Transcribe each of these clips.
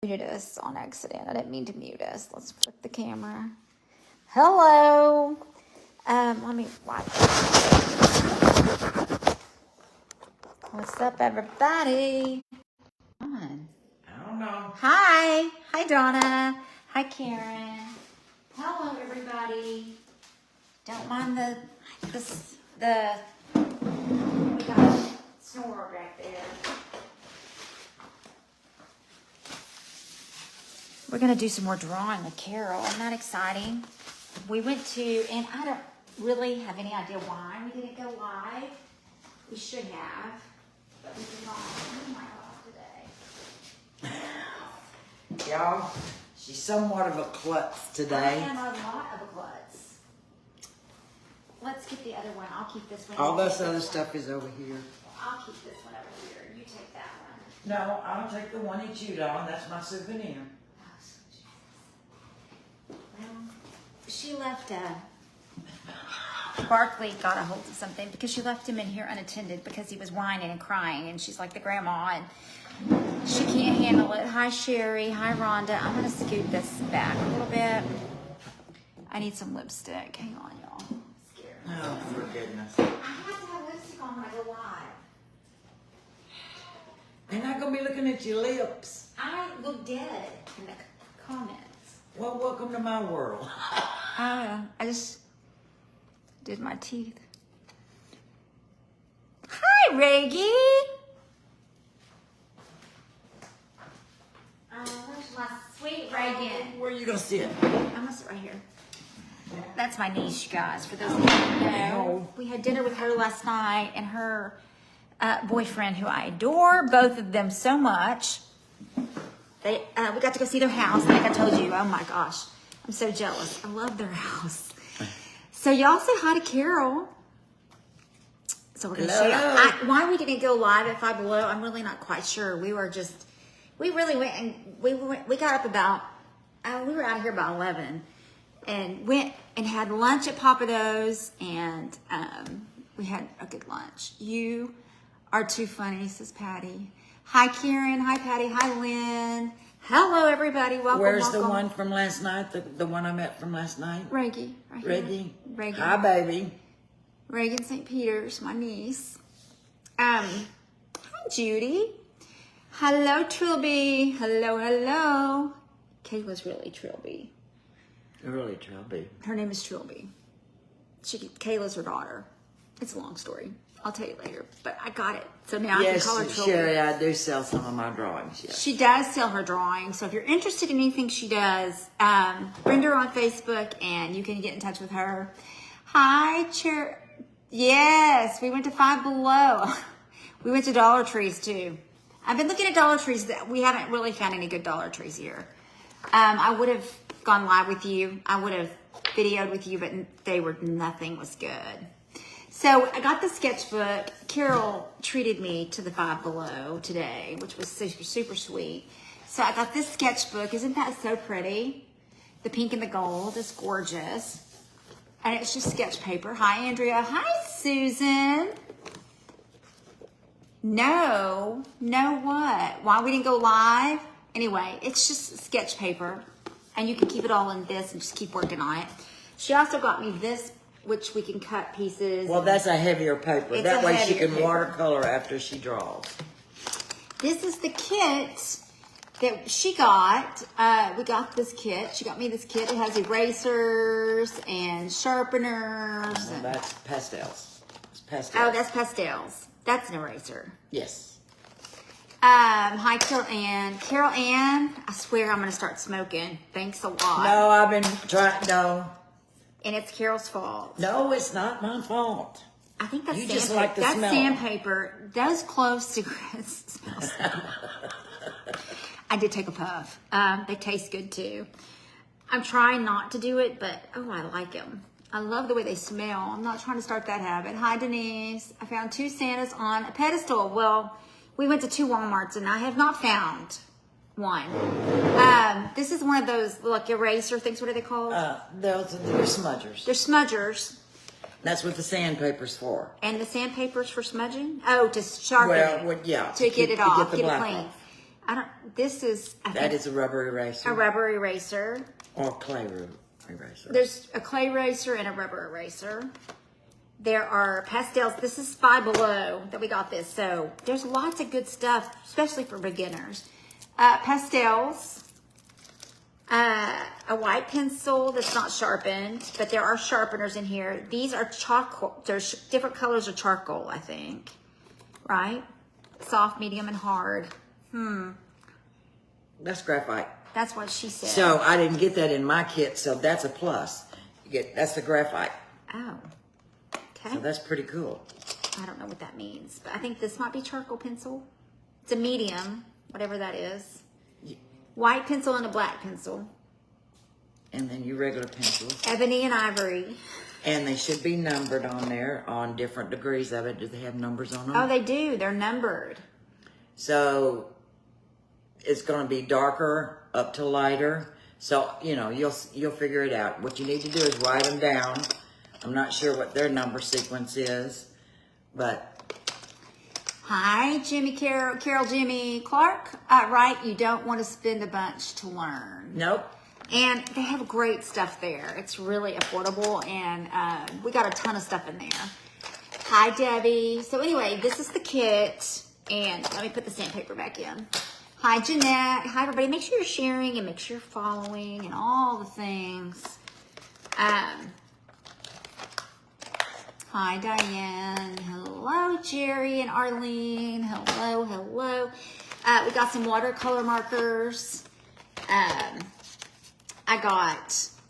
Muted us on accident. I didn't mean to mute us. Let's flip the camera. Hello. Let me watch. What's up, everybody? On. I don't know. Hi. Hi, Donna. Hi, Karen. Hello, everybody. Don't mind the we got a snore back there. We're going to do some more drawing with Carole. Isn't that exciting? We went to, and I don't really have any idea why we didn't go live. We should have, but we did not. Oh my God, today. Y'all, she's somewhat of a klutz today. I am a lot of a klutz. Let's get the other one. I'll keep this one. All this other stuff is over here. I'll keep this one over here. You take that one. No, I'll take the one he chewed on. That's my souvenir. Well, she left Barkley got a hold of something because she left him in here unattended because he was whining and crying, and she's like the grandma and she can't handle it. Hi Sherry, hi Rhonda. I'm gonna scoot this back a little bit. I need some lipstick. Hang on, y'all. I'm scared. Oh, for goodness. I have to have lipstick on when I go live. They're not going to be looking at your lips. I look dead in the comments. Well, welcome to my world. I just did my teeth. Hi, Reggie. Where's my sweet Reagan? Where are you going to sit? I'm gonna sit right here. That's my niece, you guys. For those of you who don't know, we had dinner with her last night and her boyfriend, who I adore, both of them so much. We got to go see their house, like I told you. Oh my gosh, I'm so jealous. I love their house. So y'all say hi to Carole. So we're gonna show you why we didn't go live at Five Below. I'm really not quite sure. We really went and we got up about. We were out of here about 11, and went and had lunch at Papado's, and we had a good lunch. You are too funny, says Patty. Hi, Karen. Hi, Patty. Hi, Lynn. Hello, everybody. Welcome. Where's the one from last night? The one I met from last night? Reggie. Right here. Reggie. Reagan. Hi, baby. Reagan St. Peter's, my niece. Hi, Judy. Hello, Trilby. Hello. Kayla's really Trilby. Really, Trilby. Her name is Trilby. Kayla's her daughter. It's a long story. I'll tell you later, but I got it. So now I can call her Trilby. Sherry, I do sell some of my drawings. Yes. She does sell her drawings. So if you're interested in anything she does, friend her on Facebook and you can get in touch with her. Hi, Yes, we went to Five Below. We went to Dollar Trees too. I've been looking at Dollar Trees. That we haven't really found any good Dollar Trees here. I would have gone live with you. I would have videoed with you, but nothing was good. So I got the sketchbook. Carole treated me to the Five Below today, which was super, super sweet. So I got this sketchbook. Isn't that so pretty? The pink and the gold is gorgeous. And it's just sketch paper. Hi, Andrea. Hi, Susan. No what? Why we didn't go live? Anyway, it's just sketch paper. And you can keep it all in this and just keep working on it. She also got me this, which we can cut pieces. Well, that's a heavier paper. It's that a way she heavier can paper. watercolor after she draws. This is the kit that she got. We got this kit. She got me this kit. It has erasers and sharpeners. Well, that's pastels. It's pastels. Oh, that's pastels. That's an eraser. Yes. Hi, Carole Ann. Carole Ann, I swear I'm going to start smoking. Thanks a lot. No, I've been trying. No. And it's Carole's fault. No, it's not my fault. I think that's You sandpaper. just like the That's smell. sandpaper. Those clove cigarettes smell so good. I did take a puff. They taste good too. I'm trying not to do it, but oh, I like them. I love the way they smell. I'm not trying to start that habit. Hi, Denise. I found 2 Santas on a pedestal. Well, we went to 2 Walmarts and I have not found one. This is one of those like eraser things. What are they called? They're smudgers. They're smudgers. That's what the sandpaper's for. And the sandpaper's for smudging? Oh, to sharpen it. Well, yeah. To get it off, get it black clean. off. This is, I That think, is a rubber eraser. a rubber eraser. Or clay eraser. There's a clay eraser and a rubber eraser. There are pastels. This is Five Below that we got this. So there's lots of good stuff, especially for beginners. Pastels. A white pencil that's not sharpened, but there are sharpeners in here. These are charcoal. There's different colors of charcoal, I think. Right? Soft, medium, and hard. That's graphite. That's what she said. So I didn't get that in my kit, so that's a plus. That's the graphite. Oh. Okay. So that's pretty cool. I don't know what that means, but I think this might be charcoal pencil. It's a medium, whatever that is. White pencil and a black pencil. And then your regular pencils. Ebony and ivory. And they should be numbered on there on different degrees of it. Do they have numbers on them? Oh, they do. They're numbered. So it's going to be darker up to lighter. So, you know, you'll figure it out. What you need to do is write them down. I'm not sure what their number sequence is, but... Hi, Carol, Jimmy, Clark. Right, you don't want to spend a bunch to learn. Nope. And they have great stuff there. It's really affordable, and we got a ton of stuff in there. Hi, Debbie. So anyway, this is the kit, and let me put the sandpaper back in. Hi, Jeanette. Hi, everybody. Make sure you're sharing and make sure you're following and all the things. Hi, Diane. Hello, Jerry and Arlene. Hello, hello. We got some watercolor markers.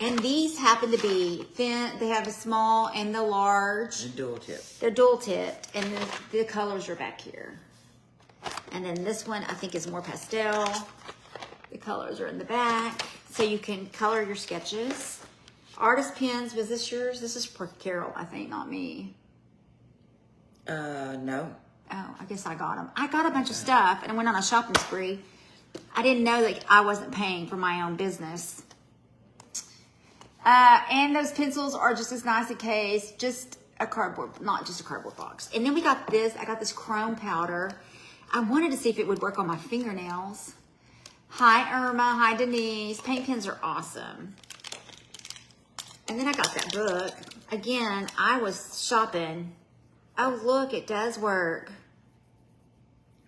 And these happen to be thin. They have a small and the large. And dual tip. They're dual tipped, and the colors are back here. And then this one, I think, is more pastel. The colors are in the back, so you can color your sketches. Artist pens, was this yours? This is for Carol, I think, not me. No. Oh, I guess I got them. I got a bunch of stuff, and I went on a shopping spree. I didn't know that I wasn't paying for my own business. And those pencils are just as nice a case, just a cardboard, not just a cardboard box. And then we got this, I got this chrome powder. I wanted to see if it would work on my fingernails. Hi, Irma. Hi, Denise. Paint pens are awesome. And then I got that book. Again, I was shopping. Oh, look, it does work.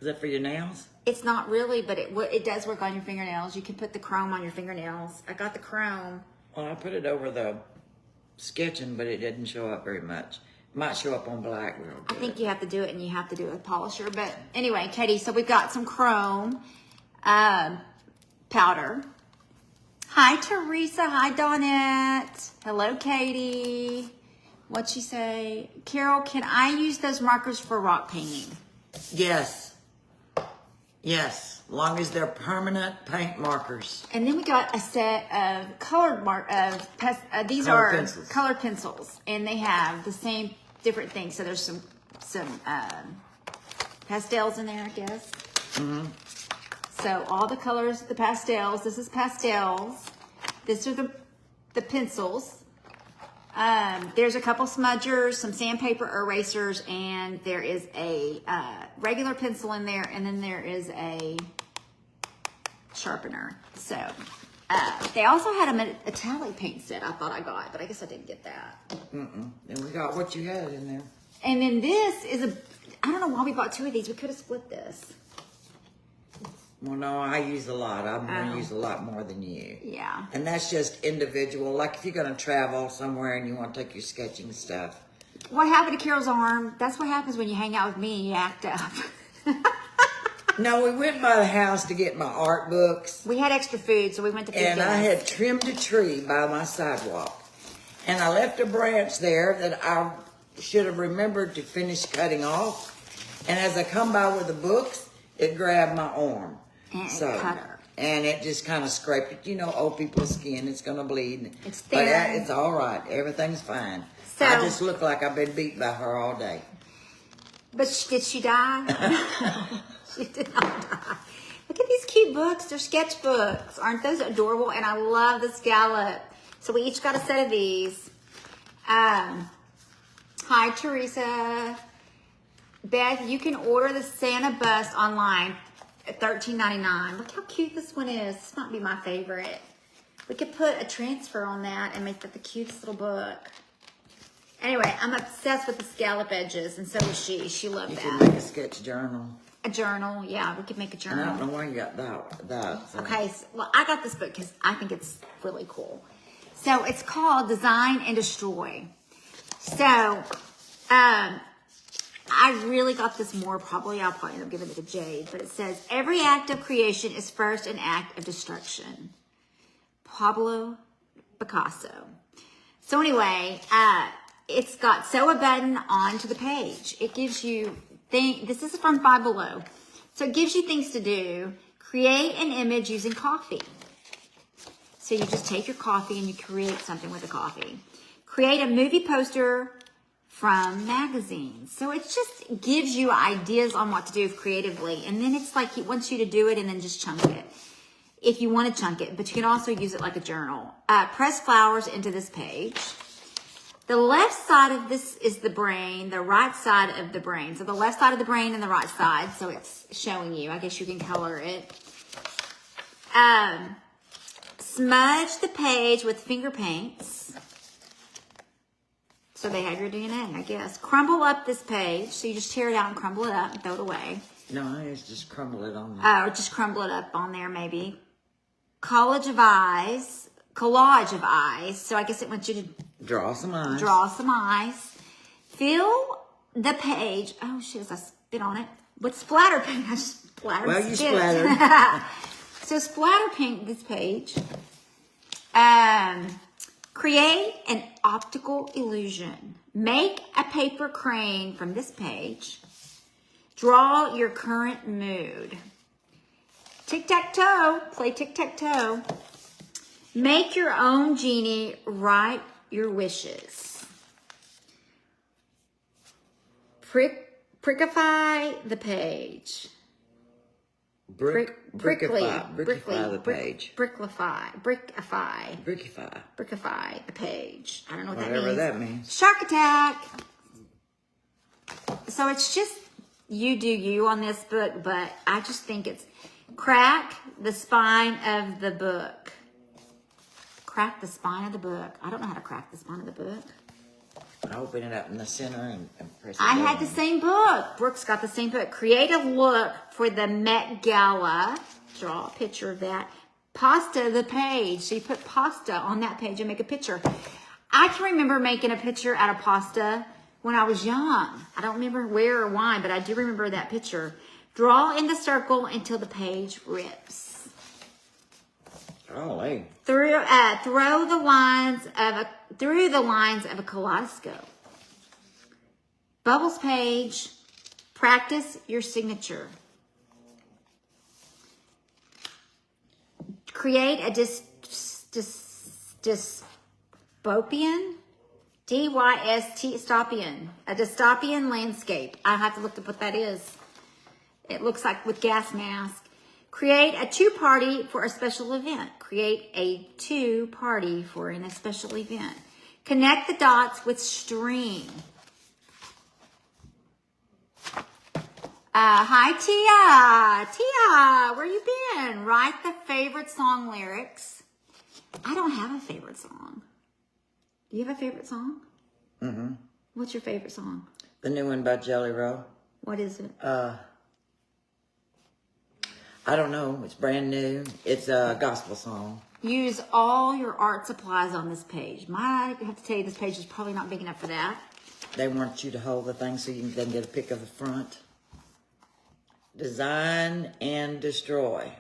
Is that for your nails? It's not really, but it does work on your fingernails. You can put the chrome on your fingernails. I got the chrome. Well, I put it over the sketching, but it didn't show up very much. It might show up on black real good. I think you have to do it, and you have to do it with polisher. But anyway, Katie, so we've got some chrome powder. Hi, Teresa. Hi, Dawnette. Hello, Katie. What'd she say? Carol, can I use those markers for rock painting? Yes. Yes. Long as they're permanent paint markers. And then we got a set of colored these Colored are pencils. colored pencils, and they have the same different things. So there's some pastels in there, I guess. Mm-hmm. So all the colors, the pastels. This is pastels. These are the pencils. There's a couple smudgers, some sandpaper erasers, and there is a regular pencil in there, and then there is a sharpener. So they also had a metallic paint set I thought I got, but I guess I didn't get that. And we got what you had in there. And then this is I don't know why we bought two of these. We could have split this. Well, no, I use a lot. I'm going to use a lot more than you. Yeah. And that's just individual. Like if you're going to travel somewhere and you want to take your sketching stuff. What happened to Carol's arm? That's what happens when you hang out with me and you act up. No, we went by the house to get my art books. We had extra food, so we went to food. And I had trimmed a tree by my sidewalk. And I left a branch there that I should have remembered to finish cutting off. And as I come by with the books, it grabbed my arm. And it cut her. And it just kind of scraped it. You know, old people's skin, it's going to bleed. It's But thin. it's all right. Everything's fine. So- I just look like I've been beat by her all day. But did she die? She did not die. Look at these cute books. They're sketchbooks. Aren't those adorable? And I love the scallop. So we each got a set of these. Hi, Teresa. Beth, you can order the Santa bust online. $13.99. Look how cute this one is. This might be my favorite. We could put a transfer on that and make that the cutest little book. Anyway, I'm obsessed with the scallop edges, and so is she. She loved that. You could make a sketch journal. A journal, yeah, we could make a journal. I don't know where you got that. So. Okay, so, well, I got this book because I think it's really cool. So it's called Design and Destroy. So, I really got this more, I'll probably end up giving it to Jade, but it says, every act of creation is first an act of destruction. Pablo Picasso. So anyway, it's got sew a button onto the page. It gives you this is from Five Below. So it gives you things to do. Create an image using coffee. So you just take your coffee and you create something with the coffee. Create a movie poster from magazines. So it just gives you ideas on what to do creatively. And then it's like he wants you to do it and then just chunk it. If you want to chunk it, but you can also use it like a journal. Press flowers into this page. The left side of this is the brain, the right side of the brain. So the left side of the brain and the right side. So it's showing you. I guess you can color it. Smudge the page with finger paints. So they have your DNA, I guess. Crumble up this page. So you just tear it out and crumble it up and throw it away. No, I just crumble it on there. Or just crumble it up on there, maybe. Collage of eyes. Collage of eyes. So I guess it wants you to draw some eyes. Draw some eyes. Fill the page. Oh, shit, as I spit on it. With splatter paint. I just splattered. Well, you splattered. So splatter paint this page. Create an optical illusion. Make a paper crane from this page. Draw your current mood. Tic-tac-toe. Play tic-tac-toe. Make your own genie. Write your wishes. Brickify the page. Brickify the page. Brickify the page. I don't know what Whatever that means. that means. Shark Attack. So it's just you do you on this book, but I just think it's crack the spine of the book. Crack the spine of the book. I don't know how to crack the spine of the book. Open it up in the center and press it I down. had the same book. Brooke's got the same book. Create a look for the Met Gala. Draw a picture of that. Pasta the page. So you put pasta on that page and make a picture. I can remember making a picture out of pasta when I was young. I don't remember where or why, but I do remember that picture. Draw in the circle until the page rips. Oh, hey. Through the lines of a kaleidoscope. Bubbles page. Practice your signature. Create a dystopian. Dystopian. A dystopian landscape. I have to look up what that is. It looks like with gas mask. Create a two-party for a special event. Create a two-party for a special event. Connect the dots with string. Hi, Tia. Tia, where you been? Write the favorite song lyrics. I don't have a favorite song. Do you have a favorite song? Mm-hmm. What's your favorite song? The new one by Jelly Roll. What is it? I don't know. It's brand new. It's a gospel song. Use all your art supplies on this page. I have to tell you, this page is probably not big enough for that. They want you to hold the thing so you can then get a pic of the front. Design and destroy.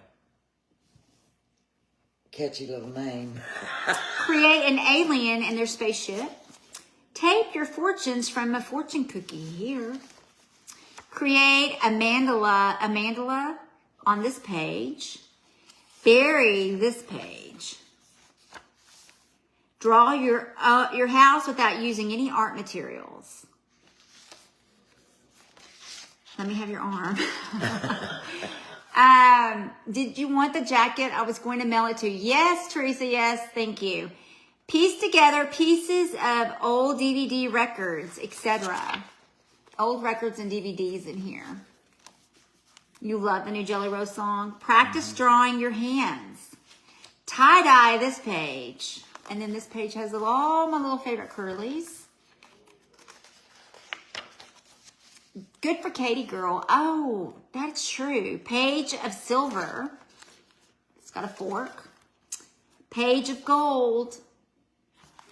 Catchy little name. Create an alien in their spaceship. Take your fortunes from a fortune cookie here. Create a mandala on this page. Bury this page. Draw your house without using any art materials. Let me have your arm. Did you want the jacket? I was going to mail it to you. Yes, Teresa, yes, thank you. Piece together pieces of old DVD records, etc. Old records and DVDs in here. You love the new Jelly Roll song. Practice drawing your hands. Tie-dye this page. And then this page has all my little favorite curlies. Good for Katie girl. Oh, that's true. Page of silver. It's got a fork. Page of gold.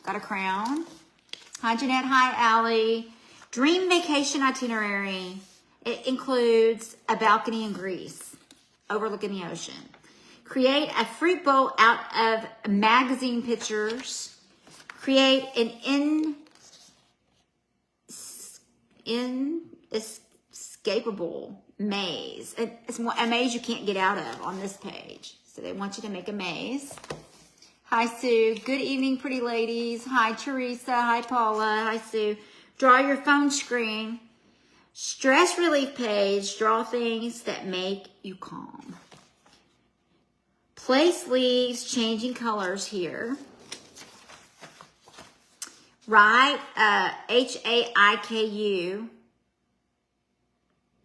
Got a crown. Hi, Jeanette. Hi, Allie. Dream vacation itinerary. It includes a balcony in Greece, overlooking the ocean. Create a fruit bowl out of magazine pictures. Create an inescapable maze. It's a maze you can't get out of on this page. So they want you to make a maze. Hi, Sue. Good evening, pretty ladies. Hi, Teresa. Hi, Paula. Hi, Sue. Draw your phone screen. Stress relief page. Draw things that make you calm. Place leaves changing colors here. Write H-A-I-K-U.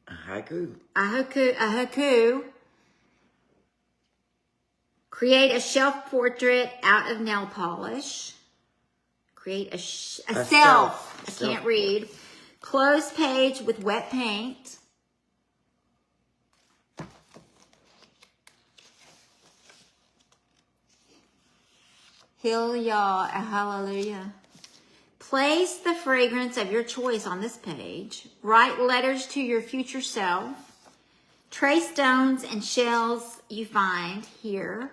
A haiku. A haiku. Create a shelf portrait out of nail polish. Create a self. I can't read. Close page with wet paint. Hallelujah. Place the fragrance of your choice on this page. Write letters to your future self. Trace stones and shells you find here.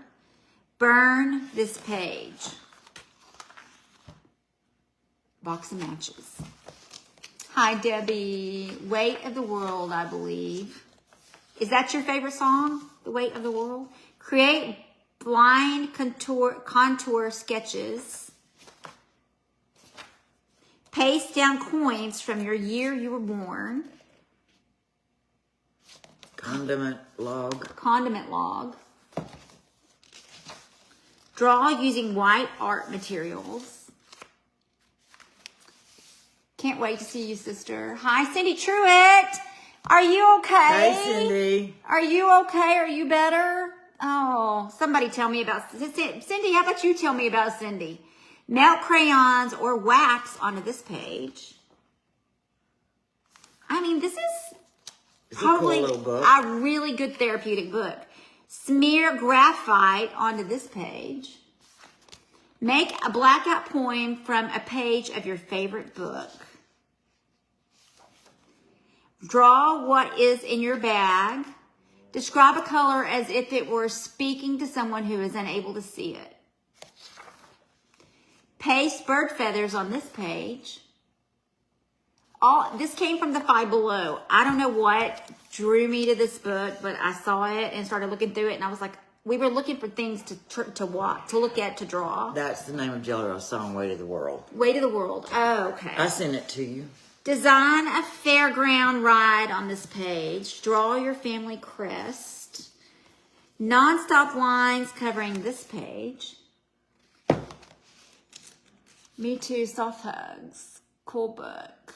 Burn this page. Box of matches. Hi, Debbie. Weight of the World, I believe. Is that your favorite song? The Weight of the World? Create blind contour sketches. Paste down coins from your year you were born. Condiment log. Draw using white art materials. Can't wait to see you, sister. Hi, Cindy Truitt. Are you okay? Hey, Cindy. Are you okay? Are you better? Oh, somebody tell me about Cindy. How about you tell me about Cindy? Melt crayons or wax onto this page. I mean, this is probably a cool little book. a really good therapeutic book. Smear graphite onto this page. Make a blackout poem from a page of your favorite book. Draw what is in your bag. Describe a color as if it were speaking to someone who is unable to see it. Paste bird feathers on this page. This came from the Five Below. I don't know what drew me to this book, but I saw it and started looking through it, and I was like, we were looking for things to look at, to draw. That's the name of Jelly Roll's song, Weight of the World. Weight of the World. Oh, okay. I sent it to you. Design a fairground ride on this page. Draw your family crest. Non-stop lines covering this page. Me Too, soft hugs. Cool book.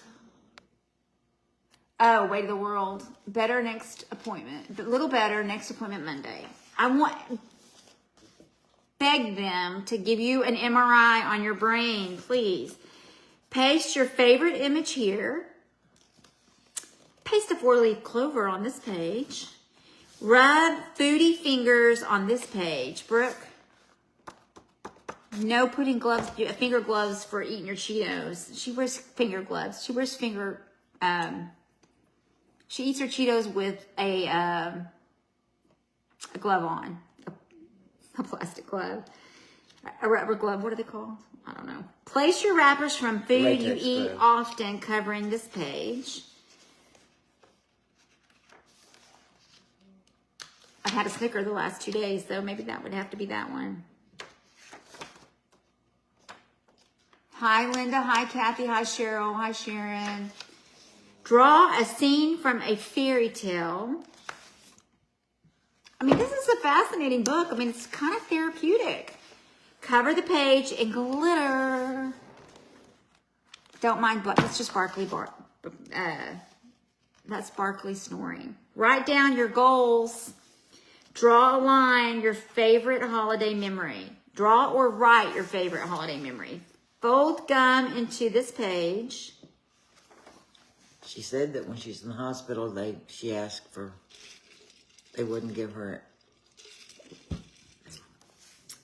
Oh, Weight of the World. Better next appointment. A little better next appointment Monday. Beg them to give you an MRI on your brain, please. Paste your favorite image here. Paste a 4-leaf clover on this page. Rub foodie fingers on this page. Brooke, no putting finger gloves for eating your Cheetos. She wears finger gloves. She wears she eats her Cheetos with a glove on. A plastic glove. A rubber glove. What are they called? I don't know. Place your wrappers from food you eat often covering this page. I've had a Snicker the last 2 days, so maybe that would have to be that one. Hi, Linda. Hi, Kathy. Hi, Cheryl. Hi, Sharon. Draw a scene from a fairy tale. I mean, this is a fascinating book. I mean, it's kind of therapeutic. Cover the page in glitter. Don't mind, but it's just sparkly That's Barkley snoring. Write down your goals. Draw a line, your favorite holiday memory. Draw or write your favorite holiday memory. Fold gum into this page. She said that when she's in the hospital, she asked for, they wouldn't give her.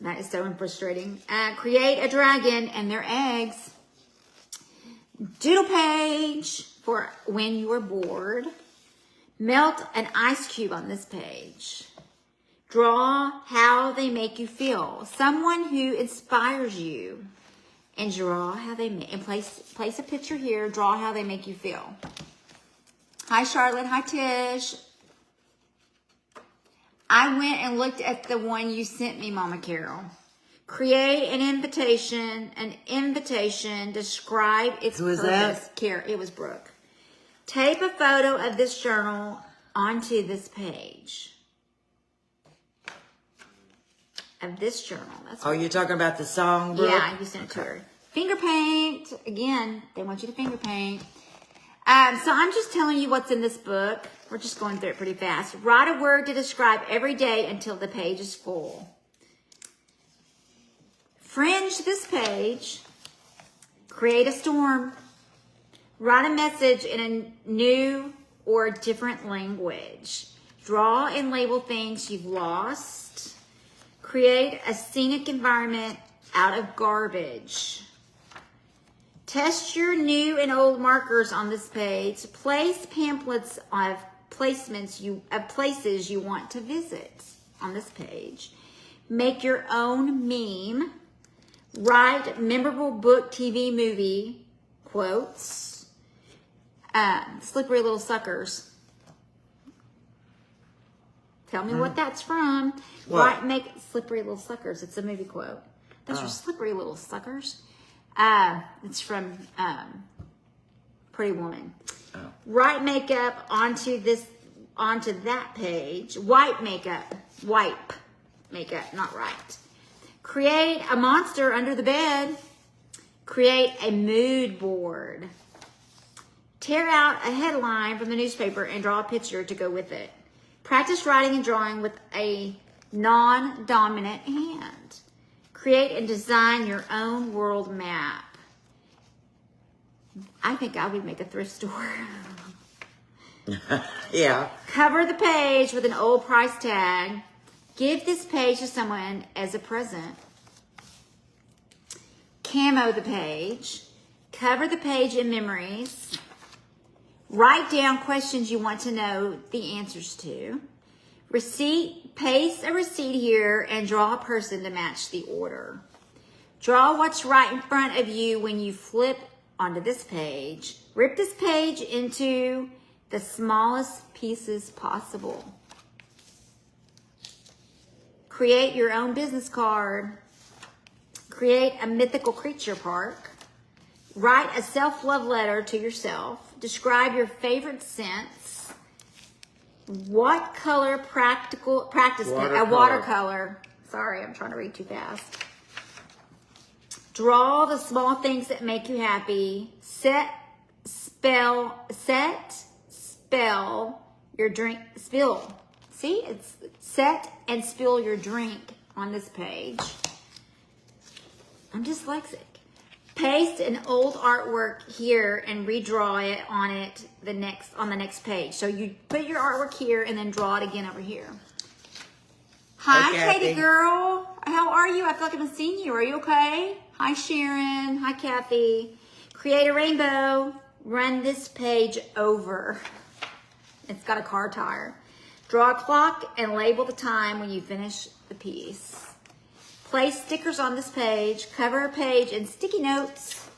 That is so frustrating. Create a dragon and their eggs. Doodle page for when you are bored. Melt an ice cube on this page. Draw how they make you feel. Someone who inspires you. And draw how they make, and place a picture here. Draw how they make you feel. Hi, Charlotte. Hi, Tish. I went and looked at the one you sent me, Mama Carole. Create an invitation. Describe its Who is purpose. that? It was Brooke. Tape a photo of this journal onto this page. Of this journal. That's Oh, you're talking about the song, Brooke? Yeah, you sent it to her. Finger paint. Again, they want you to finger paint. So I'm just telling you what's in this book. We're just going through it pretty fast. Write a word to describe every day until the page is full. Fringe this page. Create a storm. Write a message in a new or different language. Draw and label things you've lost. Create a scenic environment out of garbage. Test your new and old markers on this page. Place pamphlets of places you want to visit on this page. Make your own meme. Write memorable book, TV, movie quotes. Slippery Little Suckers. Tell me what that's from. What? Make Slippery Little Suckers. It's a movie quote. Those are slippery little suckers. It's from Pretty Woman. Oh. Write makeup onto that page. Wipe makeup, not right. Create a monster under the bed. Create a mood board. Tear out a headline from the newspaper and draw a picture to go with it. Practice writing and drawing with a non-dominant hand. Create and design your own world map. I think I would make a thrift store. Yeah. Cover the page with an old price tag. Give this page to someone as a present. Camo the page. Cover the page in memories. Write down questions you want to know the answers to. Receipt, paste a receipt here and draw a person to match the order. Draw what's right in front of you when you flip onto this page. Rip this page into the smallest pieces possible. Create your own business card. Create a mythical creature park. Write a self-love letter to yourself. Describe your favorite scents. What color practice a watercolor. Sorry, I'm trying to read too fast. Draw the small things that make you happy. Spell your drink. Spill. See, it's set and spill your drink on this page. I'm dyslexic. Paste an old artwork here and redraw it on the next page. So you put your artwork here and then draw it again over here. Hi, Hey, Katie Kathy. girl. How are you? I feel like I haven't seen you. Are you okay? Hi, Sharon. Hi, Kathy. Create a rainbow. Run this page over. It's got a car tire. Draw a clock and label the time when you finish the piece. Place stickers on this page. Cover a page in sticky notes.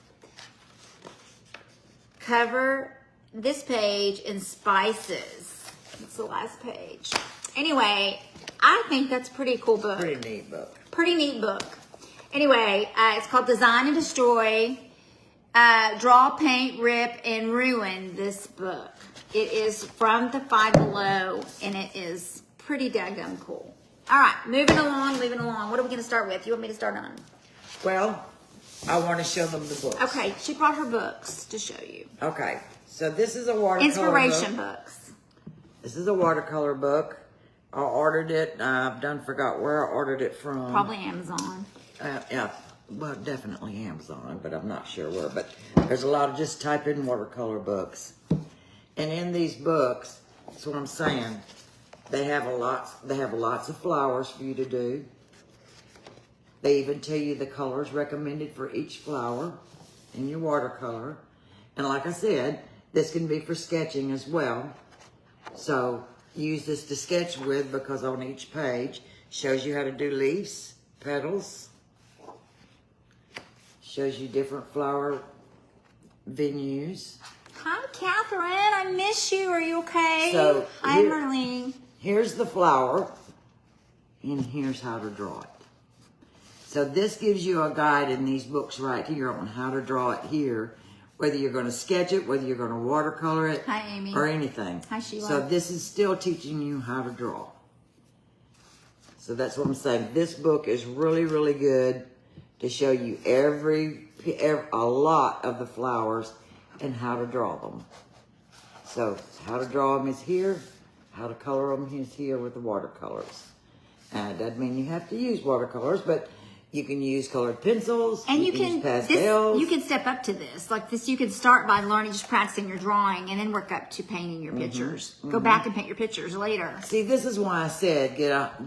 Cover this page in spices. That's the last page. Anyway, I think that's a pretty cool book. Pretty neat book. Pretty neat book. Anyway, it's called Design and Destroy. Draw, Paint, Rip, and Ruin this book. It is from the Five Below, and it is pretty daggum cool. All right, moving along. What are we going to start with? You want me to start on? Well, I want to show them the books. Okay, she brought her books to show you. Okay, so this is a watercolor Inspiration book. books. This is a watercolor book. I ordered it. I've forgot where I ordered it from. Probably Amazon. Yeah, well, definitely Amazon, but I'm not sure where. But there's a lot of just type in watercolor books, and in these books, that's what I'm saying. They have lots of flowers for you to do. They even tell you the colors recommended for each flower in your watercolor. And like I said, this can be for sketching as well. So use this to sketch with, because on each page shows you how to do leaves, petals, shows you different flower venues. Hi, Catherine. I miss you. Are you okay? So, Hi, here- Marlene. Here's the flower, and here's how to draw it. So this gives you a guide in these books right here on how to draw it here, whether you're going to sketch it, whether you're going to watercolor it, Hi, Amy. or anything. Hi, Sheila. So this is still teaching you how to draw. So that's what I'm saying. This book is really, really good to show you a lot of the flowers and how to draw them. So how to draw them is here. How to color them is here with the watercolors. It doesn't mean you have to use watercolors, but you can use colored pencils. And you use can pastels. you can step up to this. Like this, you can start by learning, just practicing your drawing, and then work up to painting your pictures. Go back and paint your pictures later. See, this is why I said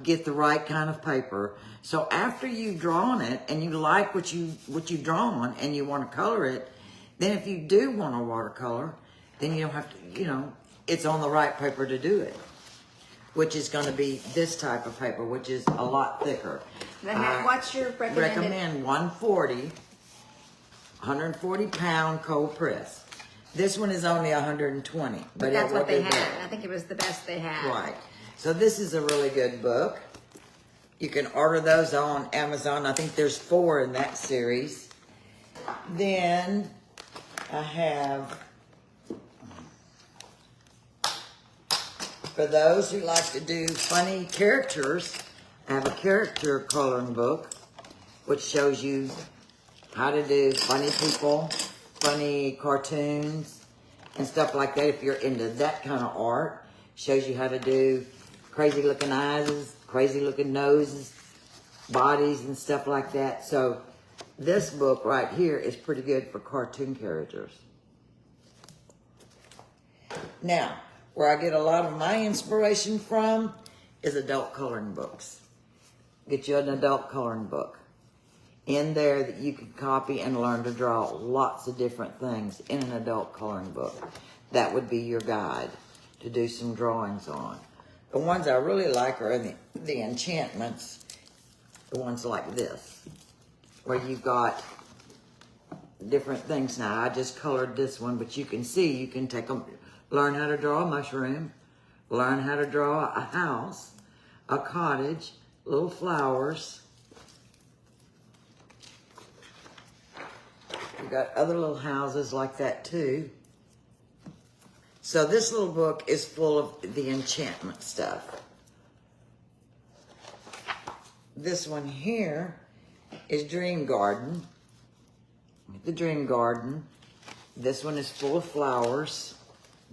get the right kind of paper. So after you've drawn it and you like what you've drawn and you want to color it, then if you do want a watercolor, then you don't have to. It's on the right paper to do it, which is going to be this type of paper, which is a lot thicker. What's your recommended? Recommend 140 pound cold press. This one is only 120, but That's what they had. had. I think it was the best they had. Right. So this is a really good book. You can order those on Amazon. I think there's 4 in that series. Then I have, for those who like to do funny characters, I have a character coloring book, which shows you how to do funny people, funny cartoons, and stuff like that. If you're into that kind of art, shows you how to do crazy looking eyes, crazy looking noses, bodies, and stuff like that. So this book right here is pretty good for cartoon characters. Now, where I get a lot of my inspiration from is adult coloring books. Get you an adult coloring book in there that you can copy and learn to draw lots of different things in an adult coloring book. That would be your guide to do some drawings on. The ones I really like are the enchantments, the ones like this, where you've got different things. Now, I just colored this one, but you can see, you can take them, learn how to draw a mushroom, learn how to draw a house, a cottage, little flowers. You've got other little houses like that too. So this little book is full of the enchantment stuff. This one here is Dream Garden. The Dream Garden. This one is full of flowers,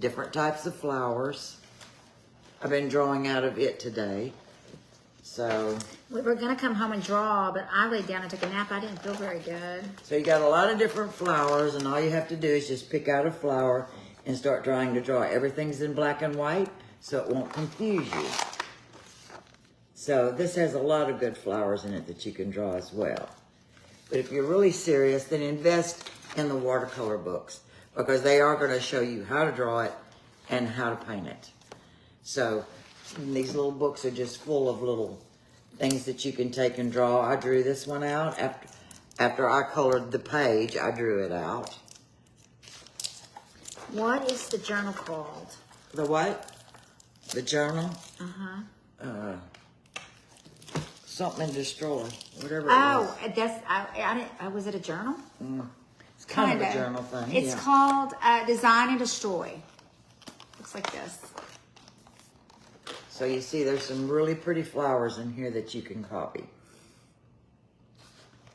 different types of flowers. I've been drawing out of it today. So We were gonna come home and draw, but I laid down and took a nap. I didn't feel very good. So you got a lot of different flowers, and all you have to do is just pick out a flower and start trying to draw. Everything's in black and white, so it won't confuse you. So this has a lot of good flowers in it that you can draw as well. But if you're really serious, then invest in the watercolor books, because they are going to show you how to draw it and how to paint it. So these little books are just full of little things that you can take and draw. I drew this one out. After I colored the page, I drew it out. What is the journal called? The what? The journal? Uh-huh. Something Destroy, whatever it was. Oh, that's, I didn't, was it a journal? It's kind of a Kinda. journal thing. It's yeah. called Design and Destroy. Looks like this. So you see there's some really pretty flowers in here that you can copy.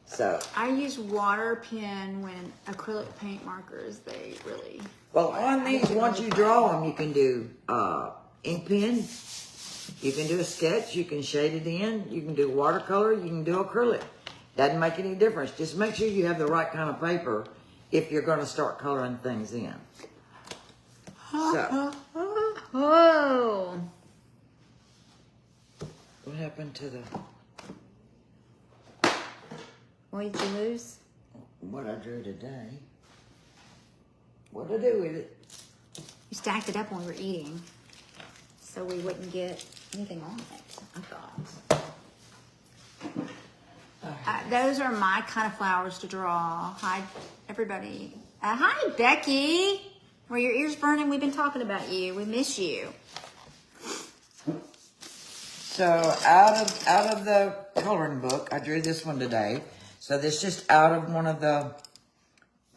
So, I use water pen when acrylic paint markers, they really... well, on these, once you draw them, you can do ink pen, you can do a sketch, you can shade it in, you can do watercolor, you can do acrylic. Doesn't make any difference. Just make sure you have the right kind of paper if you're going to start coloring things in. So, Oh! what happened to the... What did you lose? What I drew today? What to do with it? You stacked it up when we were eating, so we wouldn't get anything on it, I thought. Those are my kind of flowers to draw. Hi, everybody. Hi, Becky. Were your ears burning? We've been talking about you. We miss you. So out of the coloring book, I drew this one today. So this just out of one of the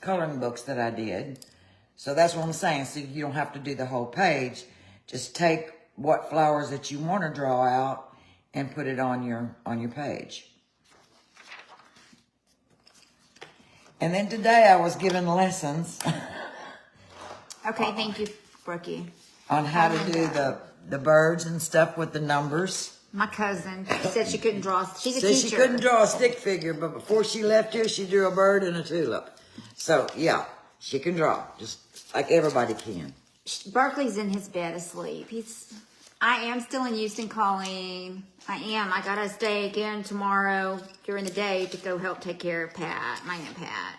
coloring books that I did. So that's what I'm saying. So you don't have to do the whole page. Just take what flowers that you want to draw out and put it on your page. And then today I was given lessons Okay, thank you, Brookie. on how to do the birds and stuff with the numbers. My cousin said she couldn't draw. She's a Said teacher. she couldn't draw a stick figure, but before she left here, she drew a bird and a tulip. So, yeah, she can draw, just like everybody can. Barkley's in his bed asleep. I am still in Houston calling. I am. I gotta stay again tomorrow during the day to go help take care of Pat, my Aunt Pat.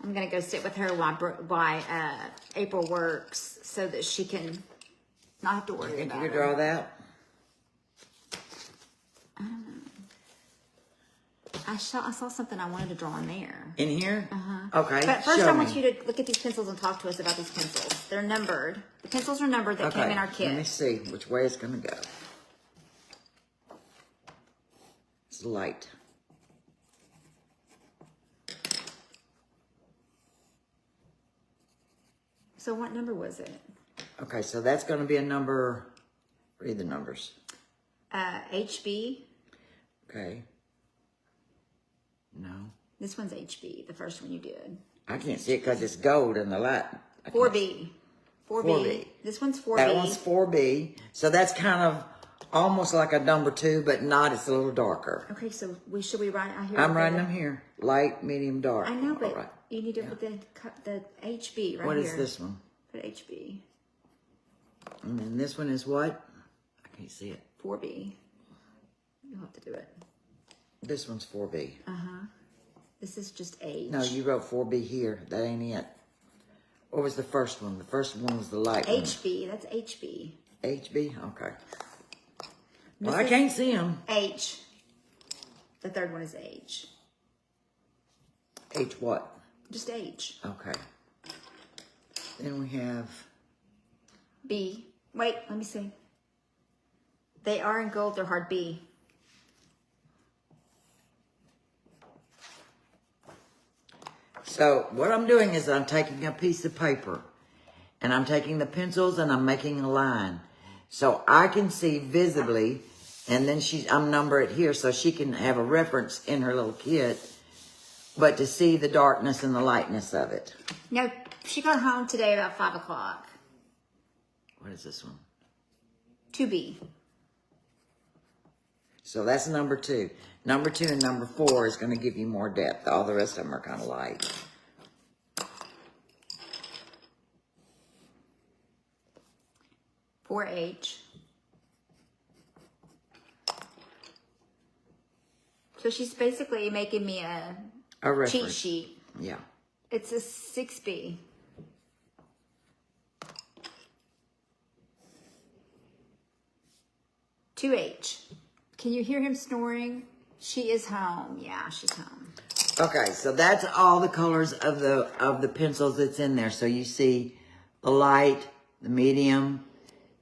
I'm gonna go sit with her while April works so that she can not have to worry Think about you could her. draw that? I saw something I wanted to draw in there. In here? Uh-huh. Okay, But first, show I want me. you to look at these pencils and talk to us about these pencils. They're numbered. The pencils are numbered that came in our kit. Let me see which way it's going to go. It's light. So what number was it? Okay, so that's going to be a number. Read the numbers. HB. Okay. No. This one's HB, the first one you did. I can't see it because it's gold in the light. 4B. 4B. 4B. This one's 4B. That one's 4B. So that's kind of almost like a number 2, but not. It's a little darker. Okay, so should we write out here? I'm writing them here. Light, medium, dark. I know, but All right. you need to put the HB right What here. is this one? Put HB. And then this one is what? I can't see it. 4B. You'll have to do it. This one's 4B. Uh-huh. This is just H. No, you wrote 4B here. That ain't it. What was the first one? The first one was the light one. HB. That's HB. HB? Okay. Well, This I is can't see them. H. The third one is H. H what? Just H. Okay. Then we have... B. Wait, let me see. They are in gold. They're hard B. So what I'm doing is I'm taking a piece of paper and I'm taking the pencils and I'm making a line. So I can see visibly, and then I'm number it here so she can have a reference in her little kit, but to see the darkness and the lightness of it. No, she got home today about 5 o'clock. What is this one? 2B. So that's number 2. Number 2 and number 4 is going to give you more depth. All the rest of them are kind of light. For H. So she's basically making me a reference. cheat sheet. Yeah. It's a 6B. To H. Can you hear him snoring? She is home. Yeah, she's home. Okay, so that's all the colors of the pencils that's in there. So you see the light, the medium,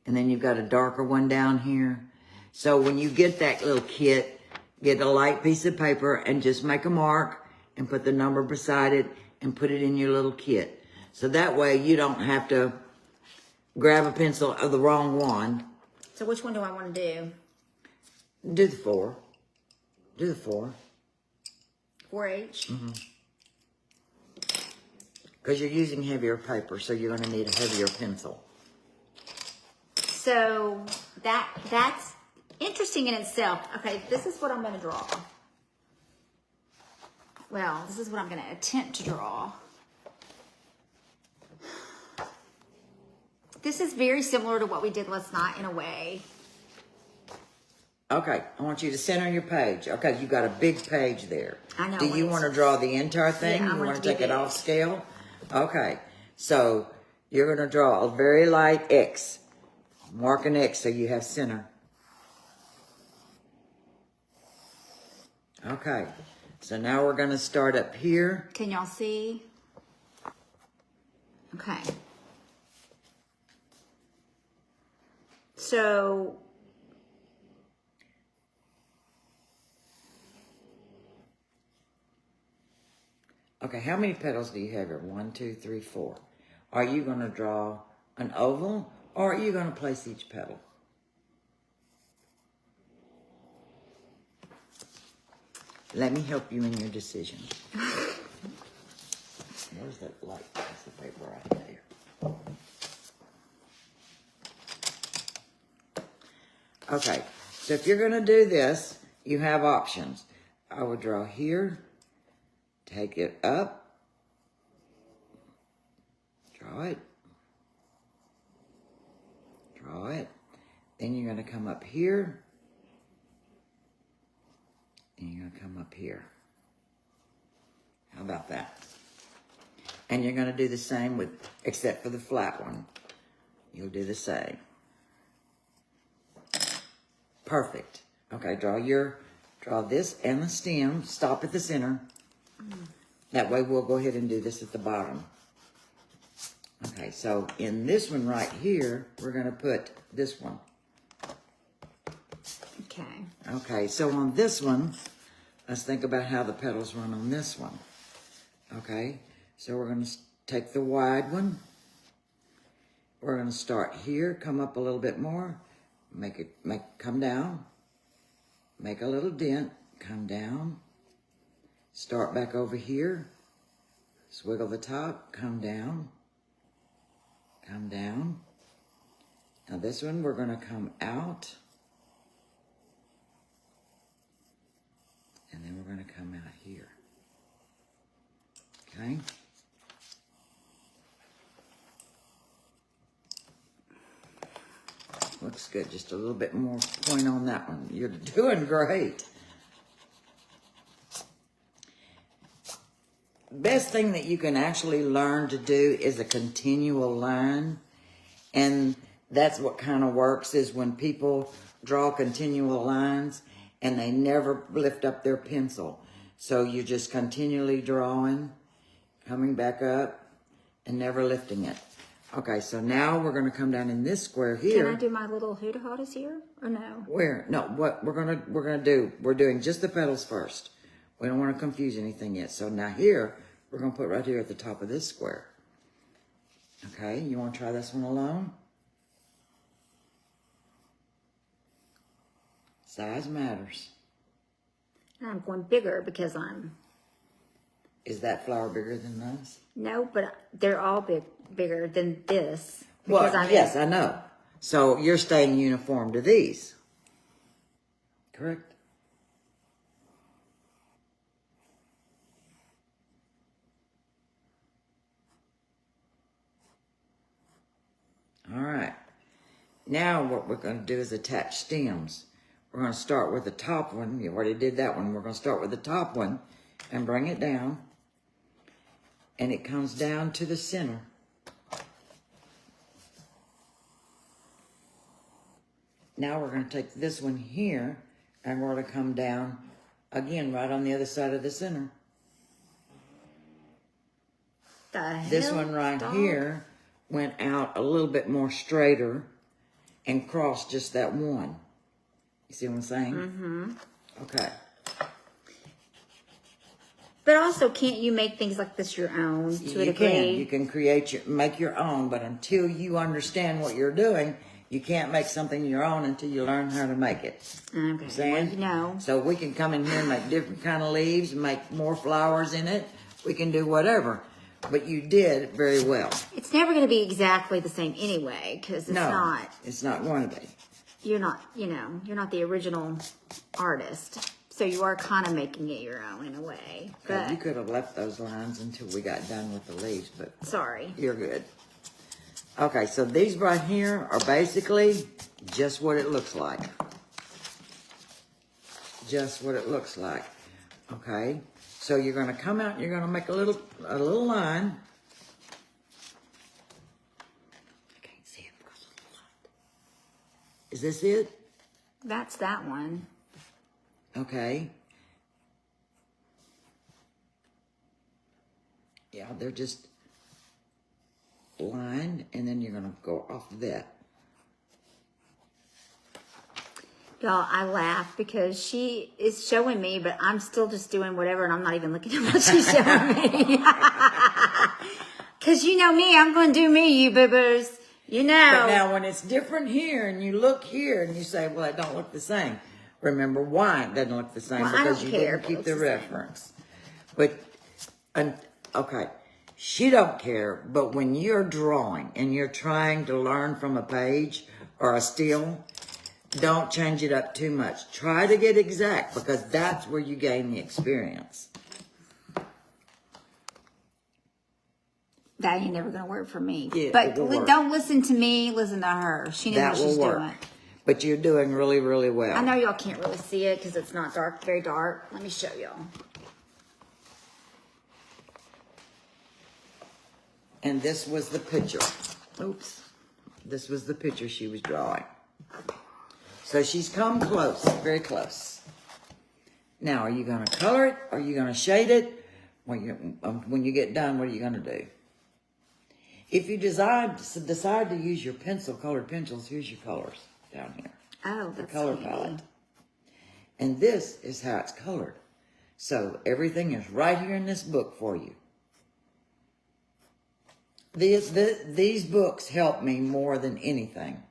and then you've got a darker one down here. So when you get that little kit, get a light piece of paper and just make a mark and put the number beside it and put it in your little kit. So that way you don't have to grab a pencil of the wrong one. So which one do I want to do? Do the 4. Do the 4. 4H. Because you're using heavier paper, so you're going to need a heavier pencil. So that's interesting in itself. Okay, this is what I'm going to draw. Well, this is what I'm going to attempt to draw. This is very similar to what we did last night in a way. Okay, I want you to center your page. Okay, you got a big page there. I know. Do you want to draw the entire thing? Yeah, I you want want it to to take be it big. off scale? Okay, so you're going to draw a very light X. Mark an X so you have center. Okay, so now we're going to start up here. Can y'all see? Okay. So Okay, how many petals do you have here? 1, 2, 3, 4. Are you going to draw an oval or are you going to place each petal? Let me help you in your decision. Where's that light piece of paper right there? Okay, so if you're going to do this, you have options. I would draw here, take it up, draw it, then you're going to come up here, and you're going to come up here. How about that? And you're going to do the same with, except for the flat one. You'll do the same. Perfect. Okay, draw this and the stem. Stop at the center. That way we'll go ahead and do this at the bottom. Okay, so in this one right here, we're going to put this one. okay. Okay, so on this one, let's think about how the petals run on this one. Okay, so we're going to take the wide one. We're going to start here, come up a little bit more, come down, make a little dent, come down, start back over here, swiggle the top, come down. Now this one, we're going to come out, and then we're going to come out here. Okay? Looks good. Just a little bit more point on that one. You're doing great. Best thing that you can actually learn to do is a continual line. And that's what kind of works is when people draw continual lines and they never lift up their pencil. So you're just continually drawing, coming back up, and never lifting it. Okay, so now we're going to come down in this square here. Can I do my little hoodah-hoodas here or no? Where? No, what we're doing just the petals first. We don't want to confuse anything yet. So now here, we're going to put right here at the top of this square. Okay, you want to try this one alone? Size matters. I'm going bigger because Is that flower bigger than those? no, but they're all bigger than this. Well, Because yes, I know. So you're staying uniform to these. Correct? All right. Now what we're going to do is attach stems. We're going to start with the top one. You already did that one. We're going to start with the top one and bring it down. And it comes down to the center. Now we're going to take this one here and we're going to come down again right on the other side of the center. This one right here went out a little bit more straighter and crossed just that one. You see what I'm saying? Mm-hmm. Okay. But also, can't you make things like this your own to a degree? You can make your own, but until you understand what you're doing, You can't make something your own until you learn how to make it. Okay. Saying? Well, you know. So we can come in here and make different kind of leaves, make more flowers in it. We can do whatever. But you did very well. It's never going to be exactly the same anyway, because it's not. It's not going to be. You're not, you're not the original artist. So you are kind of making it your own in a way. But You could have left those lines until we got done with the leaves, but sorry. you're good. Okay, so these right here are basically just what it looks like. Just what it looks like. Okay, so you're going to come out and you're going to make a little line. I can't see it because of the light. Is this it? That's that one. Okay. Yeah, they're just lined, and then you're going to go off of that. Y'all, I laugh because she is showing me, but I'm still just doing whatever, and I'm not even looking at what she's showing me. Because you know me, I'm going to do me, you boo-boos. You know. But now when it's different here, and you look here, and you say, well, it don't look the same. Remember why it doesn't look the same, Well, I because don't you care didn't if it keep the looks the same. reference. But, okay, she don't care, but when you're drawing, and you're trying to learn from a page, or a still, don't change it up too much. Try to get exact, because that's where you gain the experience. That ain't never going to work for me. Yeah, but it will work. don't listen to me, listen to her. She knows That what she's will work. doing. But you're doing really, really well. I know y'all can't really see it because it's not dark, very dark. Let me show y'all. And this was the picture. Oops. This was the picture she was drawing. So she's come close, very close. Now, are you going to color it? Or are you going to shade it? When you get done, what are you going to do? If you decide to use your colored pencils, here's your colors down here. Oh, The that's color handy. palette. And this is how it's colored. So everything is right here in this book for you. These books help me more than anything.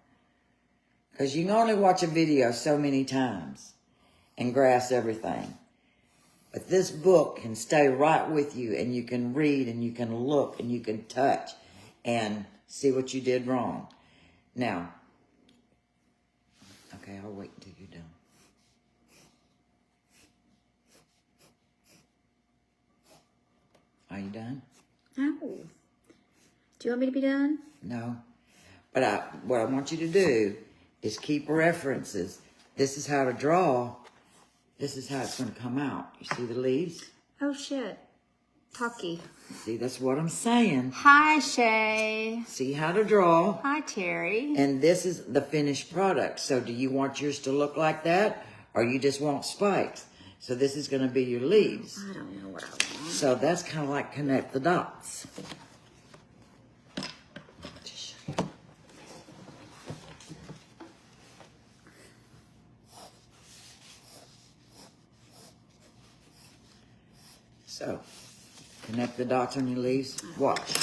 Because you can only watch a video so many times and grasp everything. But this book can stay right with you, and you can read, and you can look, and you can touch, and see what you did wrong. Now, okay, I'll wait until you're done. Are you done? No. Do you want me to be done? No. But what I want you to do is keep references. This is how to draw. This is how it's going to come out. You see the leaves? Oh, shit. Talkie. See, that's what I'm saying. Hi, Shay. See how to draw. Hi, Terry. And this is the finished product. So do you want yours to look like that? Or you just want spikes? So this is going to be your leaves. I don't know what I want. So that's kind of like connect the dots. So, connect the dots on your leaves. Watch.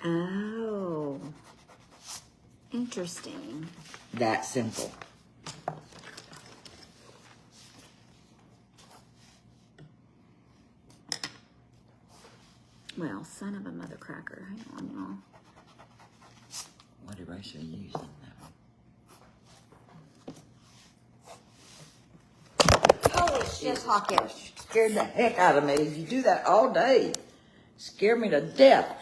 Oh. Interesting. That simple. Well, son of a mother cracker. Hang on, y'all. What eraser are you using now? Holy shit, Talkie. Scared the heck out of me. You do that all day. Scare me to death.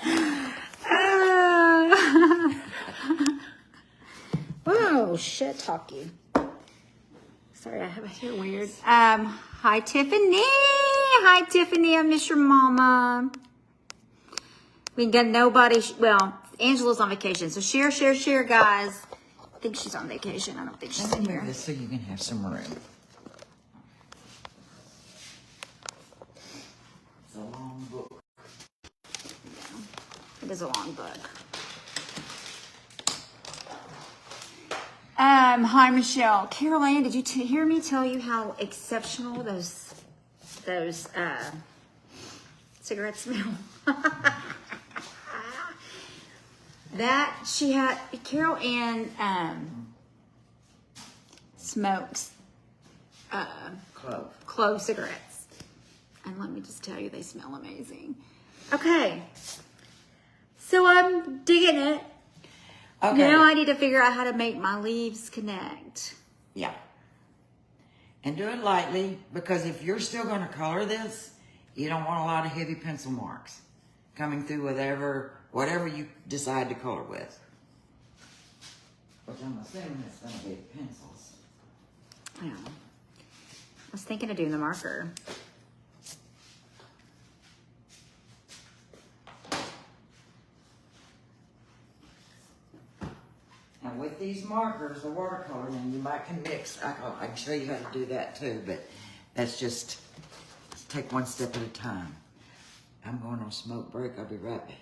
Whoa, shit, Talkie. Sorry, I have a hair weird. Hi, Tiffany. Hi, Tiffany. I miss your mama. We got nobody. Well, Angela's on vacation, so share, guys. I think she's on vacation. I don't think she's Let in me here. move this so you can have some room. It's a long book. It is a long book. Hi, Michelle. Carole Ann, did you hear me tell you how exceptional those cigarettes smell? That she had, Carol Ann smokes clove cigarettes. And let me just tell you, they smell amazing. Okay. So I'm digging it. Okay. Now I need to figure out how to make my leaves connect. Yeah. And do it lightly, because if you're still going to color this, you don't want a lot of heavy pencil marks coming through whatever you decide to color with. Which I'm assuming it's going to be pencils. Yeah. I was thinking of doing the marker. And with these markers, the watercolor, then you might can mix. I can show you how to do that too, but that's just, let's take one step at a time. I'm going on a smoke break. I'll be right back.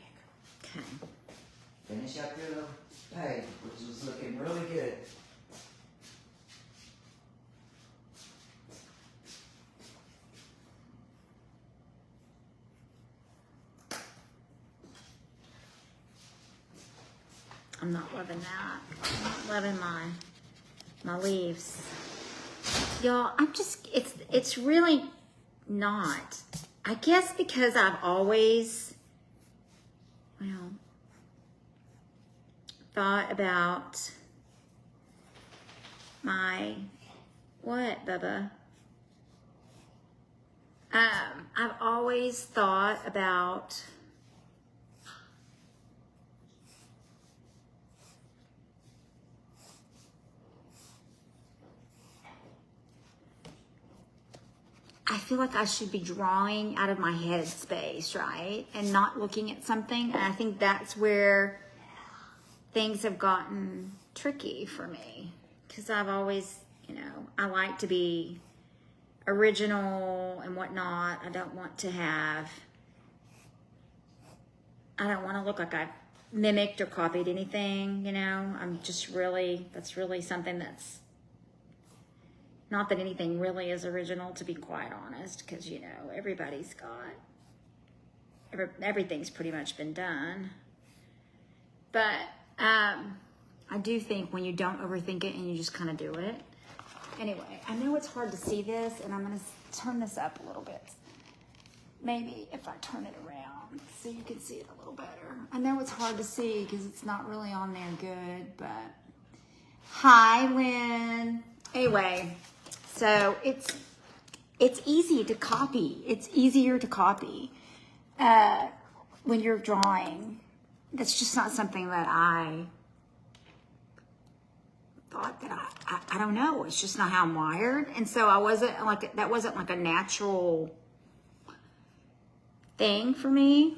Okay. Finish up your little page, which is looking really good. I'm not loving that. I'm not loving my leaves. Y'all, it's really not. I guess because I've always, thought about what, Bubba? I've always thought about I feel like I should be drawing out of my head space, right? And not looking at something. And I think that's where things have gotten tricky for me. Because I've always, I like to be original and whatnot. I don't want to look like I've mimicked or copied anything, I'm just that's really something that's, not that anything really is original, to be quite honest, because, everybody's everything's pretty much been done. But I do think when you don't overthink it and you just kind of do it. Anyway, I know it's hard to see this, and I'm going to turn this up a little bit. Maybe if I turn it around so you can see it a little better. I know it's hard to see because it's not really on there good, but hi, Lynn. Anyway. So it's easy to copy. It's easier to copy when you're drawing. That's just not something that I thought that I don't know. It's just not how I'm wired. And so that wasn't like a natural thing for me.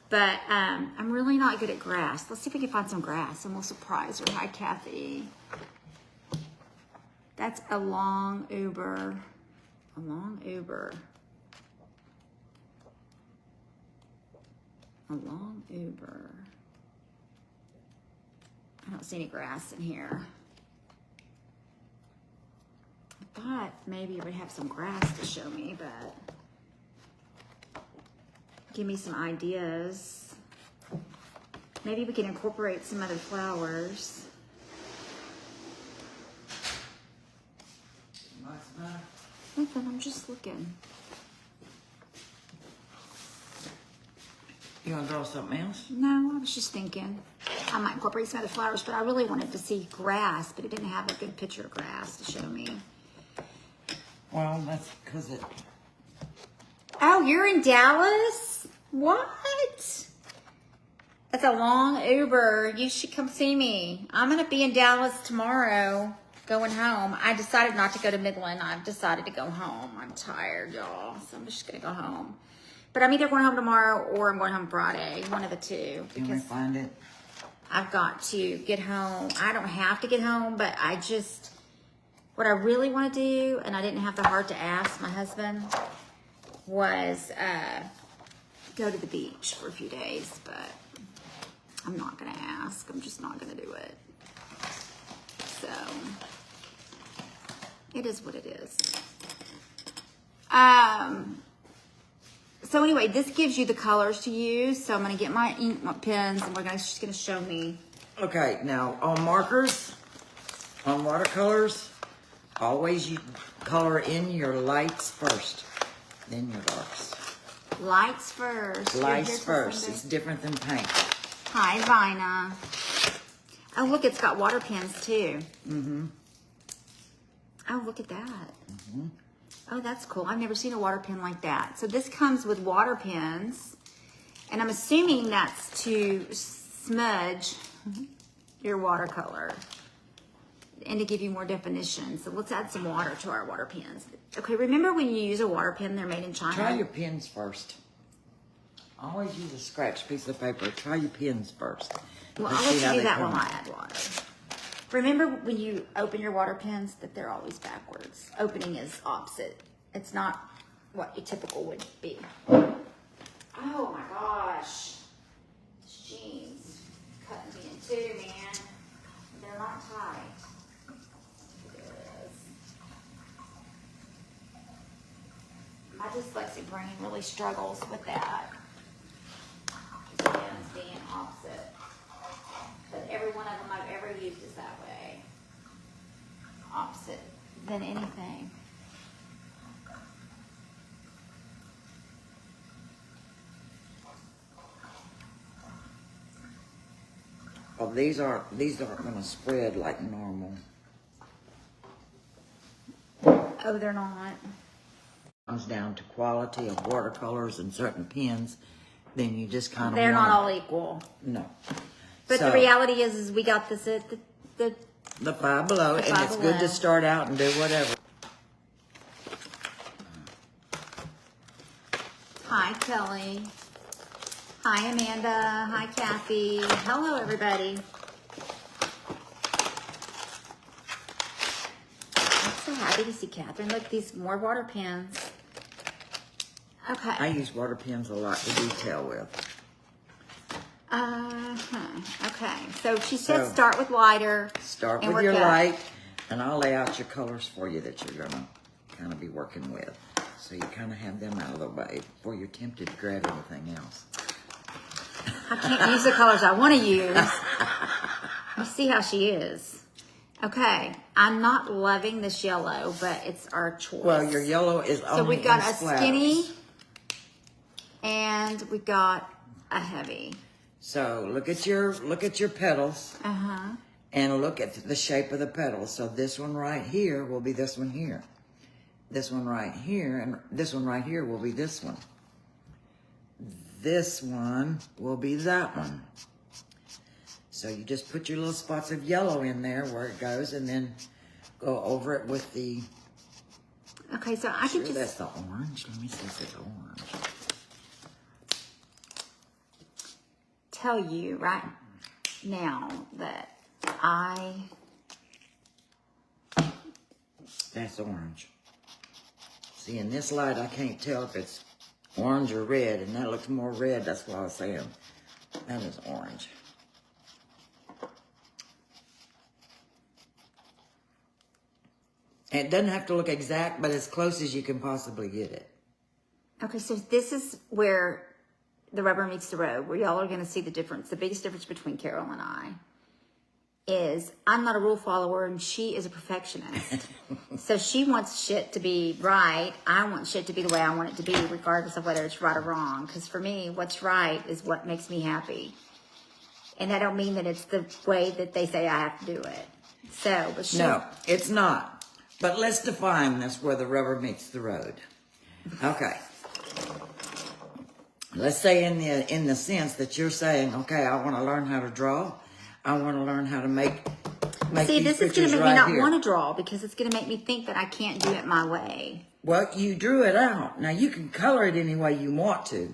But I'm really not good at grass. Let's see if we can find some grass and we'll surprise her. Hi, Kathy. That's a long Uber. A long Uber. A long Uber. I don't see any grass in here. I thought maybe you would have some grass to show me, but give me some ideas. Maybe we can incorporate some other flowers. Nothing, I'm just looking. You want to draw something else? No, I was just thinking. I might incorporate some other flowers, but I really wanted to see grass, but it didn't have a good picture of grass to show me. Well, that's because it... Oh, you're in Dallas? What? That's a long Uber. You should come see me. I'm going to be in Dallas tomorrow. Going home. I decided not to go to Midland. I've decided to go home. I'm tired, y'all. So I'm just going to go home. But I'm either going home tomorrow or I'm going home Friday. One of the two. Can we find it? I've got to get home. I don't have to get home, but what I really want to do, and I didn't have the heart to ask my husband, was go to the beach for a few days. But I'm not going to ask. I'm just not going to do it. So... it is what it is. So anyway, this gives you the colors to use. So I'm going to get my ink pens and she's going to show me. Okay, now on markers, on watercolors, always you color in your lights first, then your darks. Lights first. Lights first. It's different than paint. Hi, Vina. Oh, look, it's got water pens too. Mm-hmm. Oh, look at that. Mm-hmm. Oh, that's cool. I've never seen a water pen like that. So this comes with water pens, and I'm assuming that's to smudge your watercolor and to give you more definition. So let's add some water to our water pens. Okay, remember when you use a water pen, they're made in China? Try your pens first. Always use a scratched piece of paper. Try your pens first. Well, I'll let you do that while I add water. Remember when you open your water pens that they're always backwards. Opening is opposite. It's not what your typical would be. Oh my gosh. These jeans cutting me in two, man. They're not tight. It is. My dyslexic brain really struggles with that. These pens being opposite. But every one of them I've ever used is that way. Opposite than anything. Oh, these aren't going to spread like normal. Oh, they're not. Comes down to quality of watercolors and certain pens, then you just kind of They're not all equal. No. But So, the reality is we got this at the Five Below, and Five it's good to Below. start out and do whatever. Hi, Kelly. Hi, Amanda. Hi, Kathy. Hello, everybody. I'm so happy to see Catherine. Look, these more water pens. Okay. I use water pens a lot to detail with. Okay. So she said So, start with lighter. Start and with your work up. light, and I'll lay out your colors for you that you're gonna kind of be working with. So you kind of have them out of the way before you're tempted to grab anything else. I can't use the colors I want to use. You see how she is. Okay. I'm not loving this yellow, but it's our choice. Well, your yellow is only So we've got in a splatters. skinny and we've got a heavy. So look at your petals. Uh-huh. And look at the shape of the petals. So this one right here will be this one here. This one right here, and this one right here will be this one. This one will be that one. So you just put your little spots of yellow in there where it goes, and then go over it with the... Okay, so I can Sure, that's just... the orange. Let me see if it's orange. tell you right now that That's orange. See, in this light, I can't tell if it's orange or red, and that looks more red. That's what I was saying. That is orange. And it doesn't have to look exact, but as close as you can possibly get it. Okay, so this is where the rubber meets the road, where y'all are going to see the difference. The biggest difference between Carole and I is I'm not a rule follower and she is a perfectionist. So she wants shit to be right. I want shit to be the way I want it to be, regardless of whether it's right or wrong. Because for me, what's right is what makes me happy. And I don't mean that it's the way that they say I have to do it. So, but she... No, it's not. But let's define this where the rubber meets the road. Okay. Let's say in the sense that you're saying, okay, I want to learn how to draw. I want to learn how to make See, these this is going pictures to make right me not here. want to draw because it's going to make me think that I can't do it my way. Well, you drew it out. Now, you can color it any way you want to.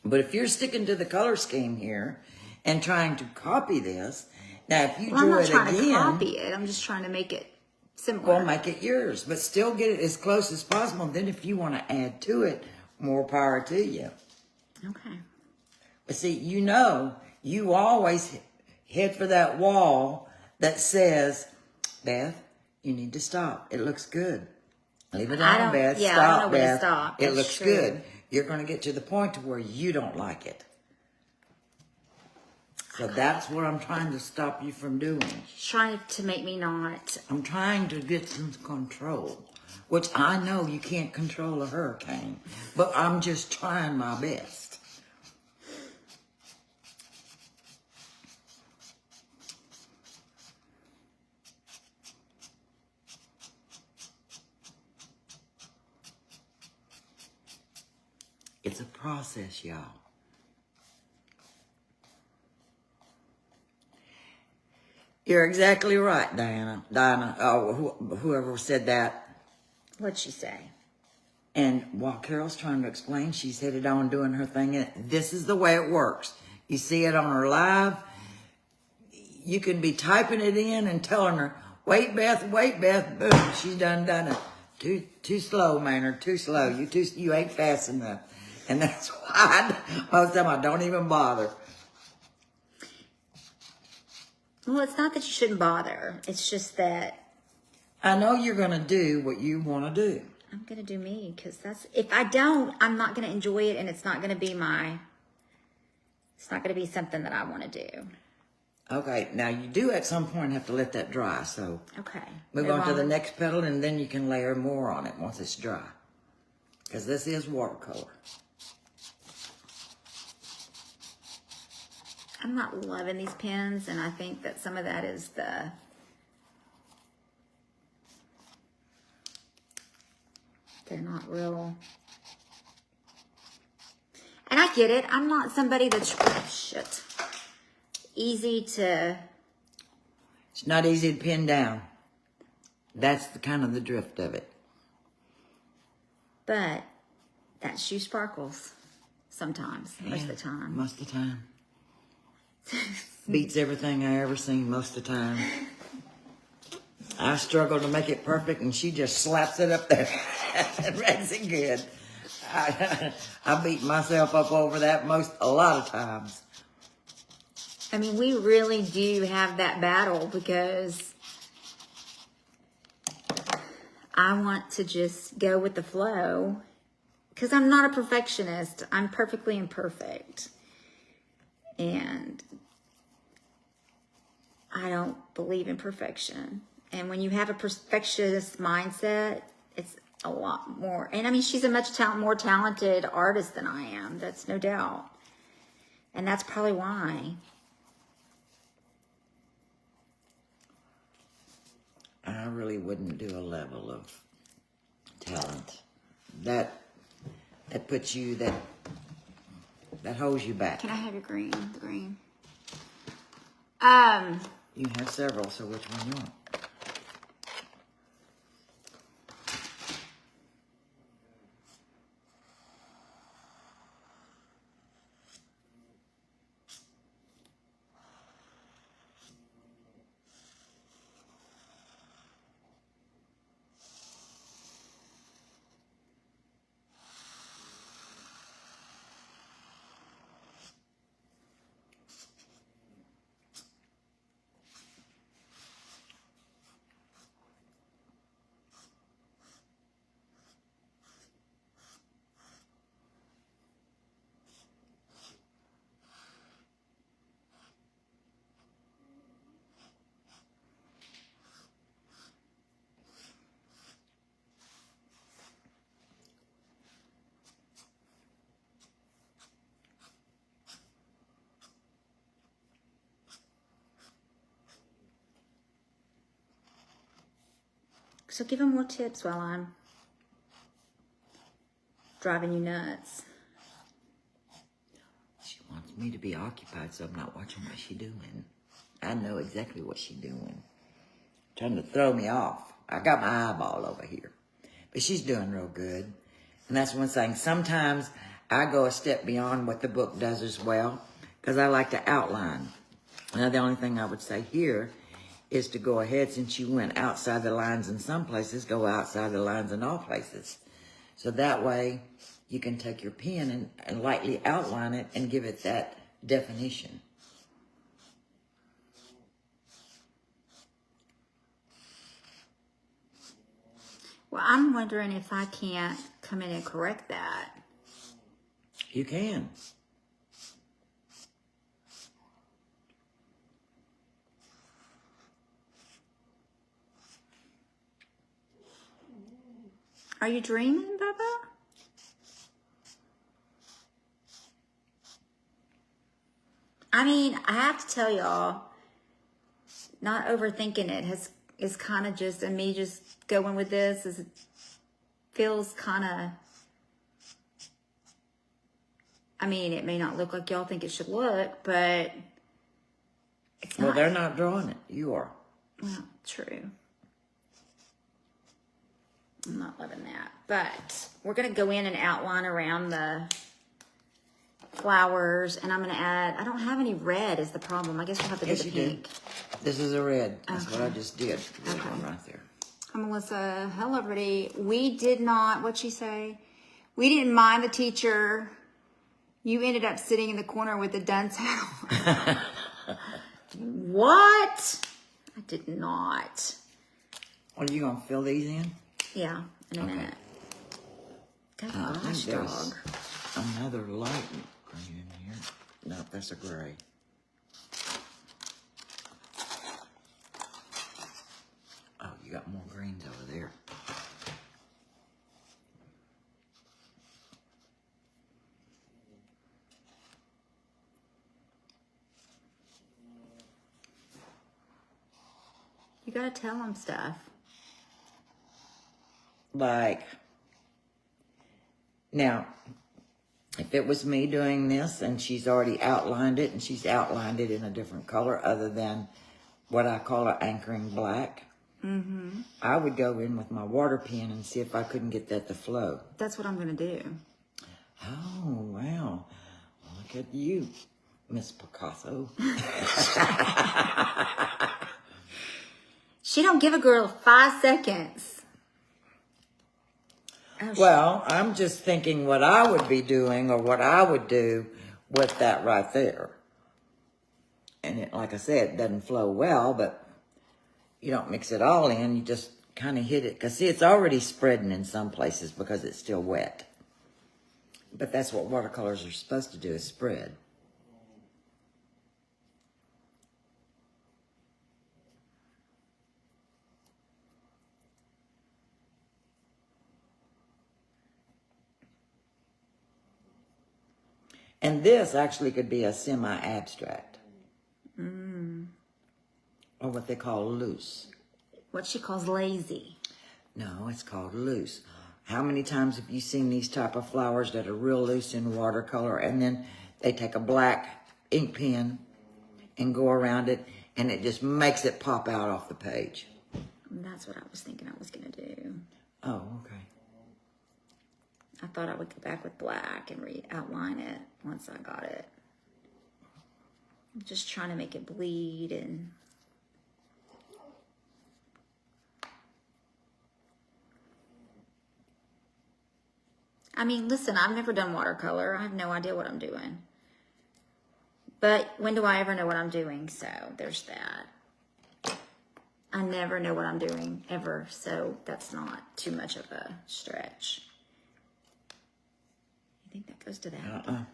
But if you're sticking to the color scheme here and trying to copy this, now if you Well, I'm drew not it trying again... to copy it. I'm just trying to make it similar. Well, make it yours, but still get it as close as possible. Then if you want to add to it, more power to you. Okay. But see, you always head for that wall that says, Beth, you need to stop. It looks good. Leave it I on, don't- Beth. yeah, I Stop, don't know where to Beth. stop. It That's looks true. good. you're going to get to the point to where you don't like it. So that's what I'm trying to stop you from doing. Trying to make me not. I'm trying to get some control, which I know you can't control a hurricane, but I'm just trying my best. It's a process, y'all. You're exactly right, Diana. Whoever said that. What'd she say? And while Carole's trying to explain, she's headed on doing her thing. And this is the way it works. You see it on her live. You can be typing it in and telling her, wait, Beth, boom. She's done it. Too slow, Maynard, too slow. You ain't fast enough. And that's why most of the time I don't even bother. Well, it's not that you shouldn't bother. It's just that I know you're going to do what you want to do. I'm going to do me, because if I don't, I'm not going to enjoy it, and it's not going to be something that I want to do. Okay, now you do at some point have to let that dry, so okay. move on to the next petal, and then you can layer more on it once it's dry. Because this is watercolor. I'm not loving these pens, and I think that some of that is they're not real. And I get it. I'm not somebody that's easy to. It's not easy to pin down. That's the kind of the drift of it. But that shoe sparkles sometimes, most of the time. Most of the time. Beats everything I ever seen most of the time. I struggle to make it perfect, and she just slaps it up there and makes it good. I beat myself up over that a lot of times. I mean, we really do have that battle, because I want to just go with the flow, because I'm not a perfectionist. I'm perfectly imperfect. And I don't believe in perfection. And when you have a perfectionist mindset, it's a lot more. And I mean, she's a much more talented artist than I am. That's no doubt. And that's probably why. I really wouldn't do a level of talent. That puts you, that holds you back. Can I have your green? The green. You have several, so which one you want? So give him more tips while I'm driving you nuts. She wants me to be occupied, so I'm not watching what she's doing. I know exactly what she's doing. Trying to throw me off. I got my eyeball over here. But she's doing real good. And that's one thing. Sometimes I go a step beyond what the book does as well, because I like to outline. Now, the only thing I would say here is to go ahead, since you went outside the lines in some places, go outside the lines in all places. So that way you can take your pen and lightly outline it and give it that definition. Well, I'm wondering if I can't come in and correct that. You can. Are you dreaming, Bubba? I mean, I have to tell y'all, not overthinking it is kind of just, and me just going with this is feels kind of, I mean, it may not look like y'all think it should look, but it's not. Well, they're not drawing it. You are. Well, true. I'm not loving that. But we're going to go in and outline around the flowers, and I'm going to add, I don't have any red is the problem. I guess we'll have to do the pink. This is a red. That's what I just did. Okay. Right there. Hi, Melissa. Hello, everybody. We did not, what'd she say? We didn't mind the teacher. You ended up sitting in the corner with the dunce hat on. What? I did not. Are you going to fill these in? Yeah, in a minute. Gosh, dog. Another light green in here. No, that's a gray. Oh, you got more greens over there. You gotta tell them stuff. Like, now, if it was me doing this and she's already outlined it and she's outlined it in a different color other than what I call an anchoring black, I would go in with my water pen and see if I couldn't get that to flow. That's what I'm gonna do. Oh, wow. Look at you, Miss Picasso. She don't give a girl 5 seconds. Oh, Well, I'm just thinking what I would be doing or what I would do with that right there. And it, like I said, it doesn't flow well, but you don't mix it all in. You just kind of hit it. Because, see, it's already spreading in some places because it's still wet. But that's what watercolors are supposed to do, is spread. And this actually could be a semi-abstract. Or what they call loose. what she calls lazy. No, it's called loose. How many times have you seen these type of flowers that are real loose in watercolor and then they take a black ink pen and go around it and it just makes it pop out off the page? That's what I was thinking I was gonna do. Oh, okay. I thought I would go back with black and outline it once I got it. I'm just trying to make it bleed and... I mean, listen, I've never done watercolor. I have no idea what I'm doing. But when do I ever know what I'm doing? So there's that. I never know what I'm doing, ever. So that's not too much of a stretch. You think that goes to that?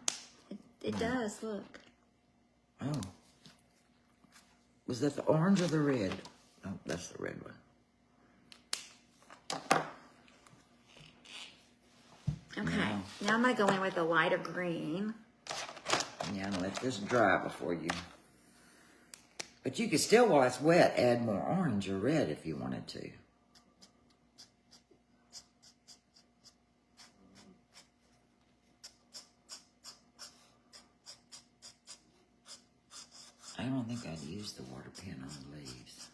It does, look. Oh. Was that the orange or the red? Oh, that's the red one. Okay, No. now I'm gonna go in with a lighter green. Yeah, and let this dry before you... But you could still, while it's wet, add more orange or red if you wanted to. I don't think I'd use the water pen on the leaves.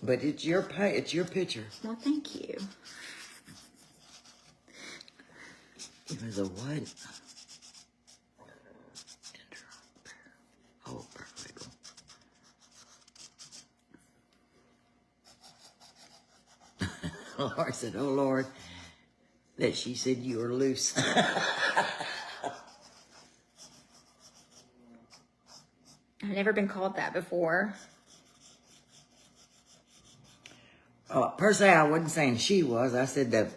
But it's your picture. Well, thank you. It was a what? Oh, perfect. Laura said, oh, Lord, that she said you were loose. I've never been called that before. Per se, I wasn't saying she was. I said that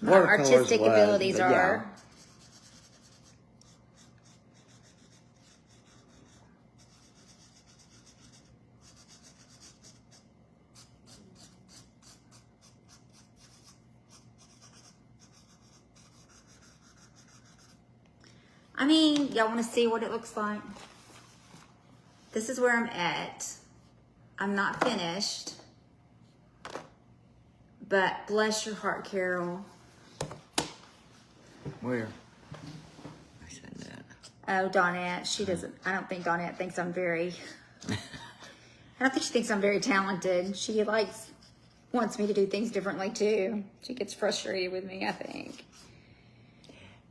my watercolors artistic was, abilities but yeah. are. I mean, y'all want to see what it looks like? This is where I'm at. I'm not finished. But bless your heart, Carole. Where? I said that. Oh, Donette. She doesn't, I don't think Donette thinks I'm very, I don't think she thinks I'm very talented. She wants me to do things differently too. She gets frustrated with me, I think.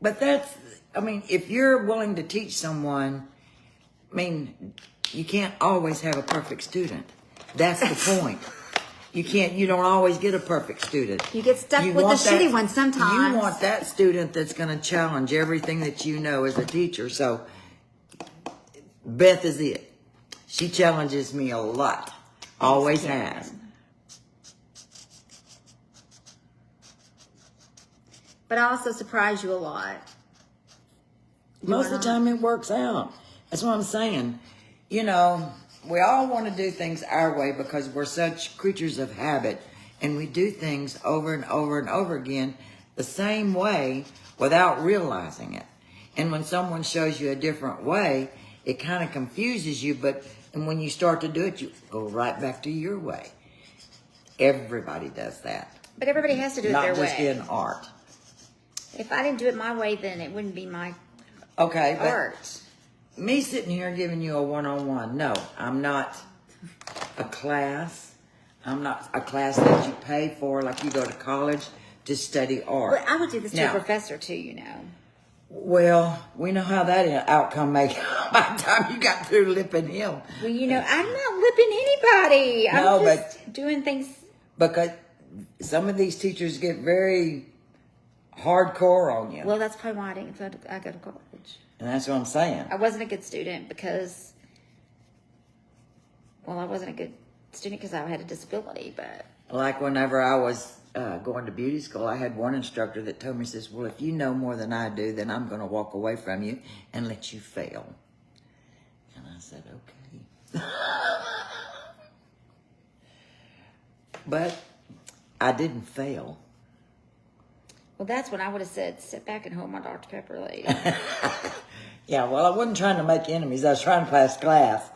But that's, I mean, if you're willing to teach someone, I mean, you can't always have a perfect student. That's the point. You don't always get a perfect student. You get stuck with the shitty one sometimes. You want that student that's going to challenge everything that you know as a teacher. So, Beth is it. She challenges me a lot. Always has. But I also surprise you a lot. Most of the time it works out. That's what I'm saying. You know, we all want to do things our way because we're such creatures of habit, and we do things over and over and over again the same way without realizing it. And when someone shows you a different way, it kind of confuses you, and when you start to do it, you go right back to your way. Everybody does that. But everybody has to do it their way. Not just in art. If I didn't do it my way, then it wouldn't be my art. Me sitting here giving you a one-on-one, no, I'm not a class. I'm not a class that you pay for like you go to college to study art. Well, I would do this to a professor too, you know. Well, we know how that outcome may come by the time you got through lipping him. Well, you know, I'm not lipping anybody. I'm just doing things. Because some of these teachers get very hardcore on you. Well, that's probably why I didn't go to college. And that's what I'm saying. I wasn't a good student because, well, I wasn't a good student because I had a disability, but. Like whenever I was going to beauty school, I had one instructor that told me, says, well, if you know more than I do, then I'm going to walk away from you and let you fail. And I said, okay. But I didn't fail. Well, that's when I would have said, sit back and hold my Dr. Pepper, lady. Yeah, well, I wasn't trying to make enemies. I was trying to pass class.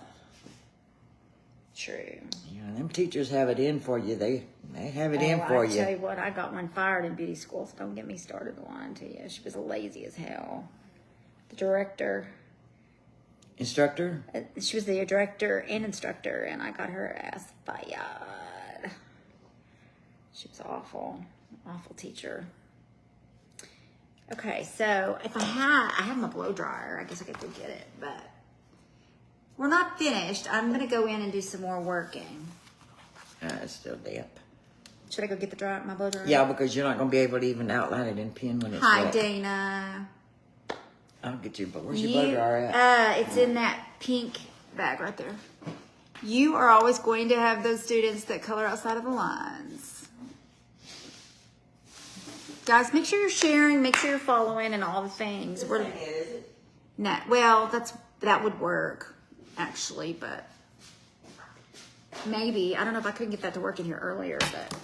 True. You know, them teachers have it in for you. They have it in for you. I tell you what, I got one fired in beauty school, so don't get me started lying to you. She was lazy as hell. The director. Instructor? She was the director and instructor, and I got her ass fired. She was awful. Awful teacher. Okay, so if I have my blow dryer, I guess I could go get it, but we're not finished. I'm gonna go in and do some more working. It's still damp. Should I go get my blow dryer? Yeah, because you're not going to be able to even outline it in pen when it's Hi, wet. Dana. I'll get you, but where's your blow dryer at? It's in that pink bag right there. You are always going to have those students that color outside of the lines. Guys, make sure you're sharing, make sure you're following, and all the things. Is it? No, well, that would work, actually, but maybe. I don't know if I couldn't get that to work in here earlier, but.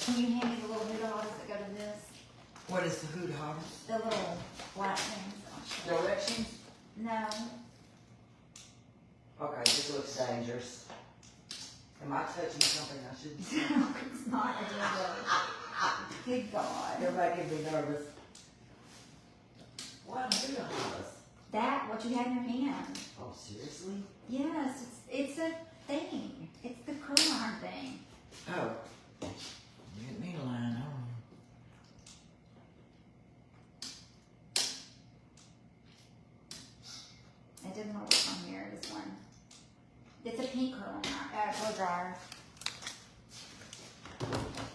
Can you hand me the little hood hogs that go to this? What is the hood hogs? The little black things. Directions? No. Okay, this looks dangerous. Am I touching something I shouldn't see? No, it's not a dildo. Good God. Everybody can be nervous. What hood hogs? That, what you had in your hand. Oh, seriously? Yes, it's a thing. It's the curling iron thing. Oh. Get me a line on. It didn't work on here, this one. It's a pink curling iron, blow dryer.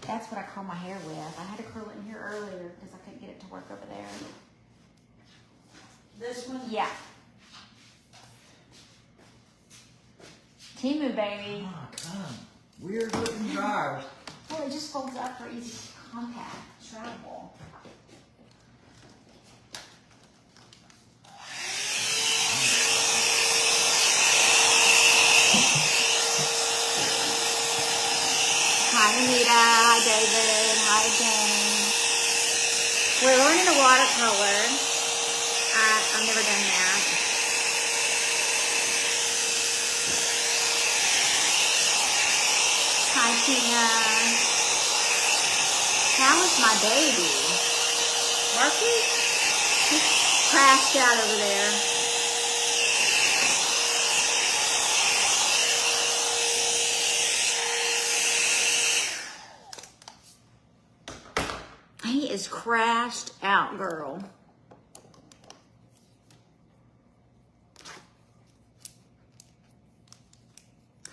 That's what I curl my hair with. I had to curl it in here earlier because I couldn't get it to work over there. This one? Yeah. Timu, baby. Oh, come. Weird looking drawers. Well, it just folds up for easy compact travel. Hi, Anita. Hi, David. Hi, Jane. We're learning to watercolor. I've never done that. Hi, Tina. How is my baby? Marky? He's crashed out over there. He is crashed out, girl.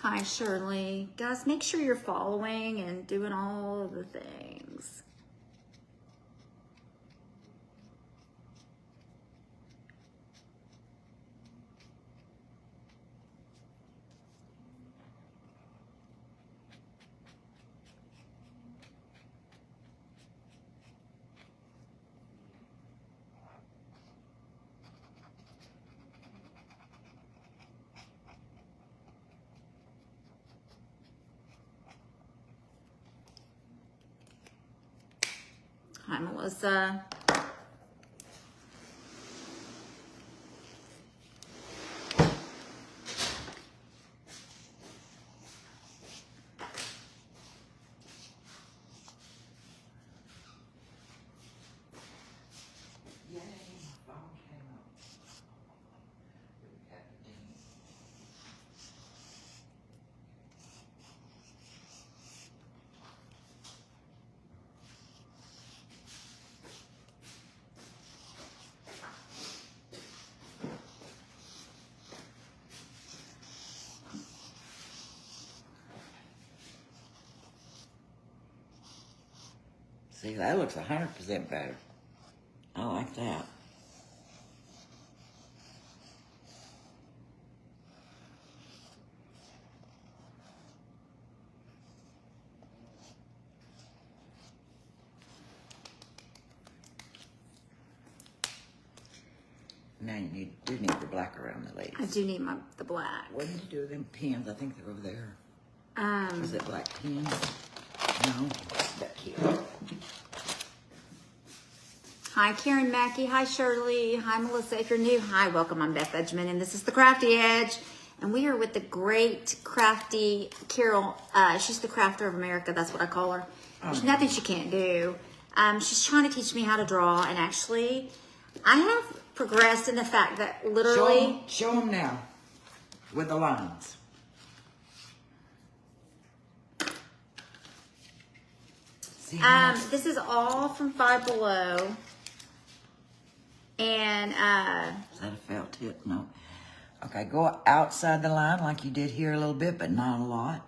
Hi, Shirley. Guys, make sure you're following and doing all of the things. Hi, Melissa. See, that looks 100% better. I like that. Now you do need the black around the legs. I do need the black. What did you do with them pins? I think they're over there. Is it black pins? No, back here. Hi, Karen Mackey. Hi, Shirley. Hi, Melissa. If you're new, hi, welcome. I'm Beth Edgman, and this is the Crafty Edge. And we are with the great crafty Carole. She's the crafter of America. That's what I call her. There's nothing she can't do. She's trying to teach me how to draw, and actually, I have progressed in the fact that literally... Show them now with the lines. See how much? This is all from Five Below. And, Is that a felt tip? No. Okay, go outside the line like you did here a little bit, but not a lot.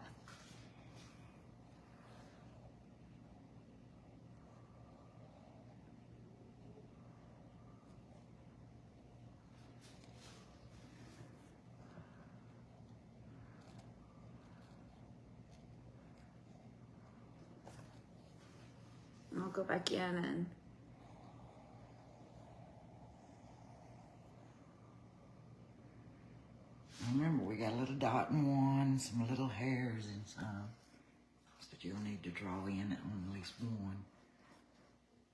I'll go back in and... Remember, we got a little dot in one, some little hairs in some. So you'll need to draw in at least one.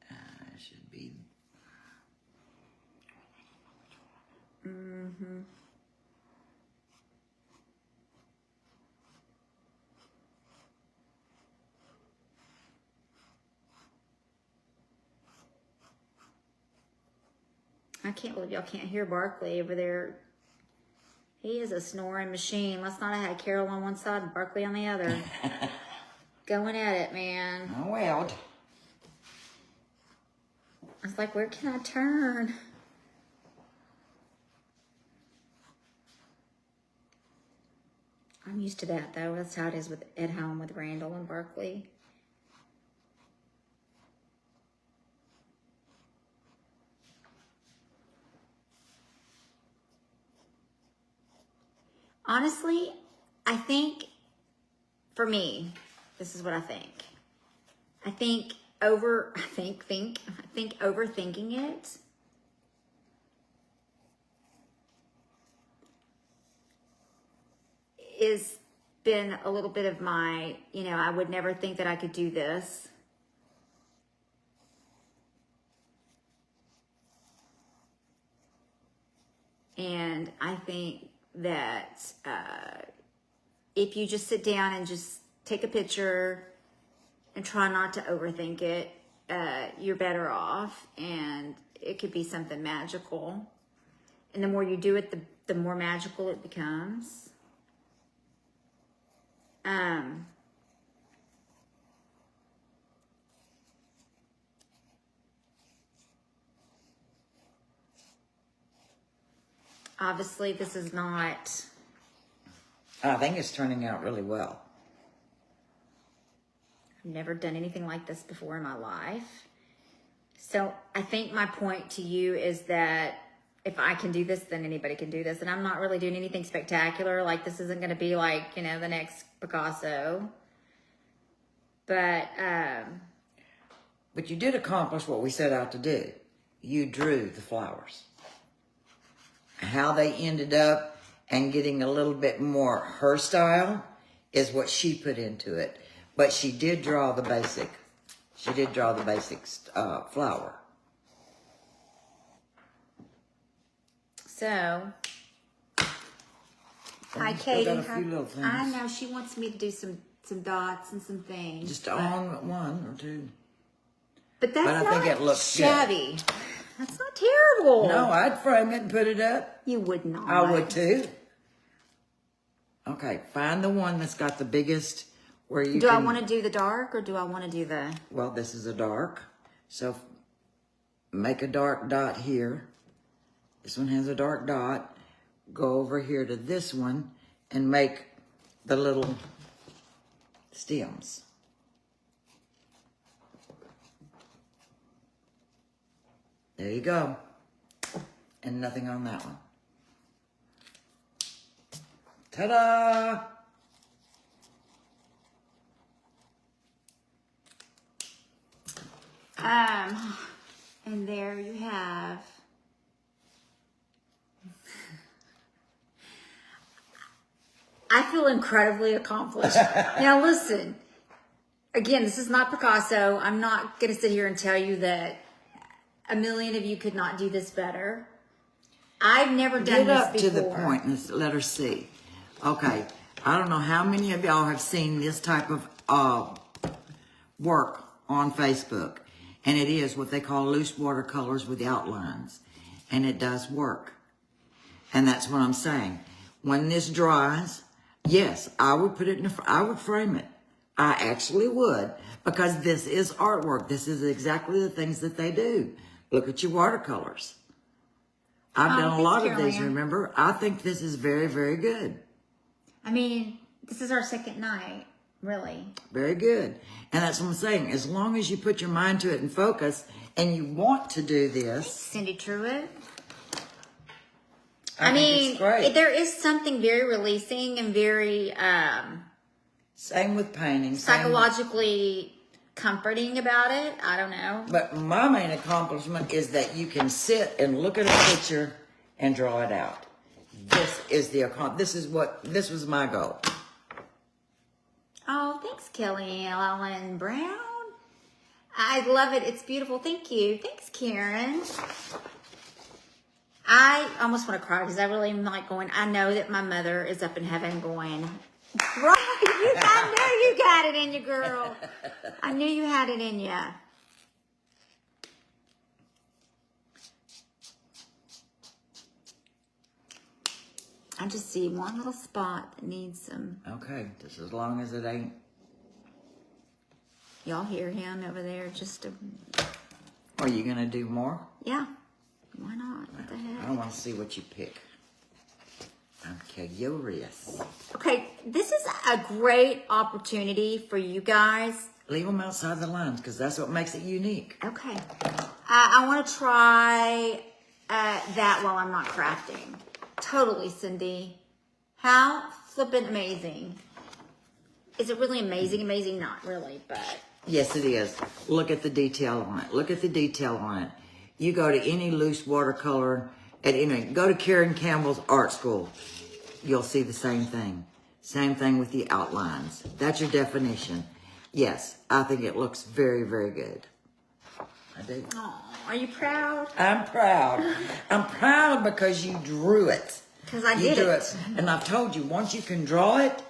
It should be. Mm-hmm. I can't believe y'all can't hear Barkley over there. He is a snoring machine. Last night I had Carole on one side and Barkley on the other. Going at it, man. Oh, well. I was like, where can I turn? I'm used to that, though. That's how it is with at home with Randall and Barkley. Honestly, I think for me, this is what I think. I think overthinking it is been a little bit of my, I would never think that I could do this. And I think that if you just sit down and just take a picture and try not to overthink it, you're better off, and it could be something magical. And the more you do it, the more magical it becomes. Obviously, this is not... I think it's turning out really well. I've never done anything like this before in my life. So I think my point to you is that if I can do this, then anybody can do this. And I'm not really doing anything spectacular. Like, this isn't going to be like, the next Picasso. But you did accomplish what we set out to do. You drew the flowers. How they ended up and getting a little bit more her style is what she put into it. But she did draw the basic. She did draw the basic flower. So, hi, Katie. Got a few little things. I know she wants me to do some dots and some things. Just on one or two. But that's I not think it looks shabby. Good. That's not terrible. No, I'd frame it and put it up. You would not. I would too. Okay, find the one that's got the biggest where you Do I want to do the dark or do I want to do the... Well, this is a dark. So make a dark dot here. This one has a dark dot. Go over here to this one and make the little stems. There you go. And nothing on that one. Ta-da! And there you have... I feel incredibly accomplished. Now listen, again, this is not Picasso. I'm not going to sit here and tell you that a million of you could not do this better. I've never done this before. Get up to the point and let her see. Okay, I don't know how many of y'all have seen this type of work on Facebook. And it is what they call loose watercolors with outlines. And it does work. And that's what I'm saying. When this dries, yes, I would put it I would frame it. I actually would, because this is artwork. This is exactly the things that they do. Look at your watercolors. I've done a lot of these, remember? I think this is very, very good. I mean, this is our second night, really. Very good. And that's what I'm saying. As long as you put your mind to it and focus, and you want to do this. Cindy Truitt. I mean, it's great. There is something very releasing and very... same with painting. Psychologically comforting about it. I don't know. But my main accomplishment is that you can sit and look at a picture and draw it out. This was my goal. Oh, thanks, Kelly Ellen Brown. I love it. It's beautiful. Thank you. Thanks, Karen. I almost want to cry because I really am like going, I know that my mother is up in heaven going, right, I knew you got it in you, girl. I knew you had it in you. I just see one little spot that needs some. Okay, just as long as it ain't. Y'all hear him over there? Are you going to do more? Yeah. Why not? What the heck? I want to see what you pick. I'm curious. Okay, this is a great opportunity for you guys. Leave them outside the lines because that's what makes it unique. Okay. I want to try that while I'm not crafting. Totally, Cindy. How flippin' amazing. Is it really amazing? Amazing? Not really, but. Yes, it is. Look at the detail on it. Look at the detail on it. You go to any loose watercolor, go to Karen Campbell's art school. You'll see the same thing. Same thing with the outlines. That's your definition. Yes, I think it looks very, very good. I do. Oh, are you proud? I'm proud. I'm proud because you drew it. Because I You did drew it. And I've told you, once you can draw it,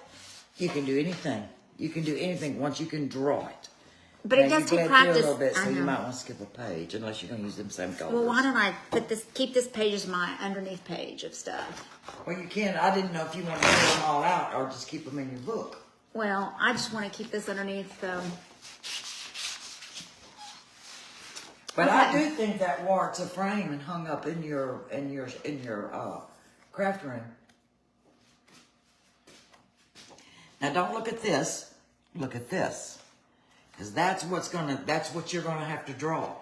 you can do anything. You can do anything once you can draw it. But it Now, does you take bled through practice. a little bit, so I you know. might want to skip a page unless you're going to use them same colors. Well, why don't I keep this page as my underneath page of stuff? Well, you can. I didn't know if you wanted to fill them all out or just keep them in your book. Well, I just want to keep this underneath, But I Okay. do think that warrants a frame and hung up in your craft room. Now don't look at this. Look at this, because that's what you're gonna have to draw.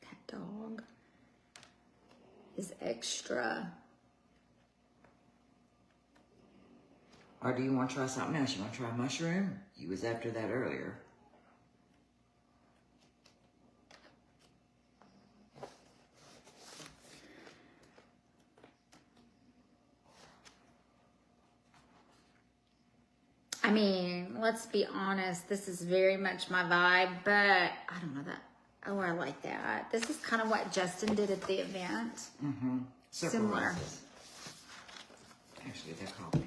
That dog is extra. Or do you want to try something else? You want to try a mushroom? You was after that earlier. I mean, let's be honest. This is very much my vibe, but I don't know that. Oh, I like that. This is kind of what Justin did at the event. Mm-hmm. Similar. Roses. Actually, they're called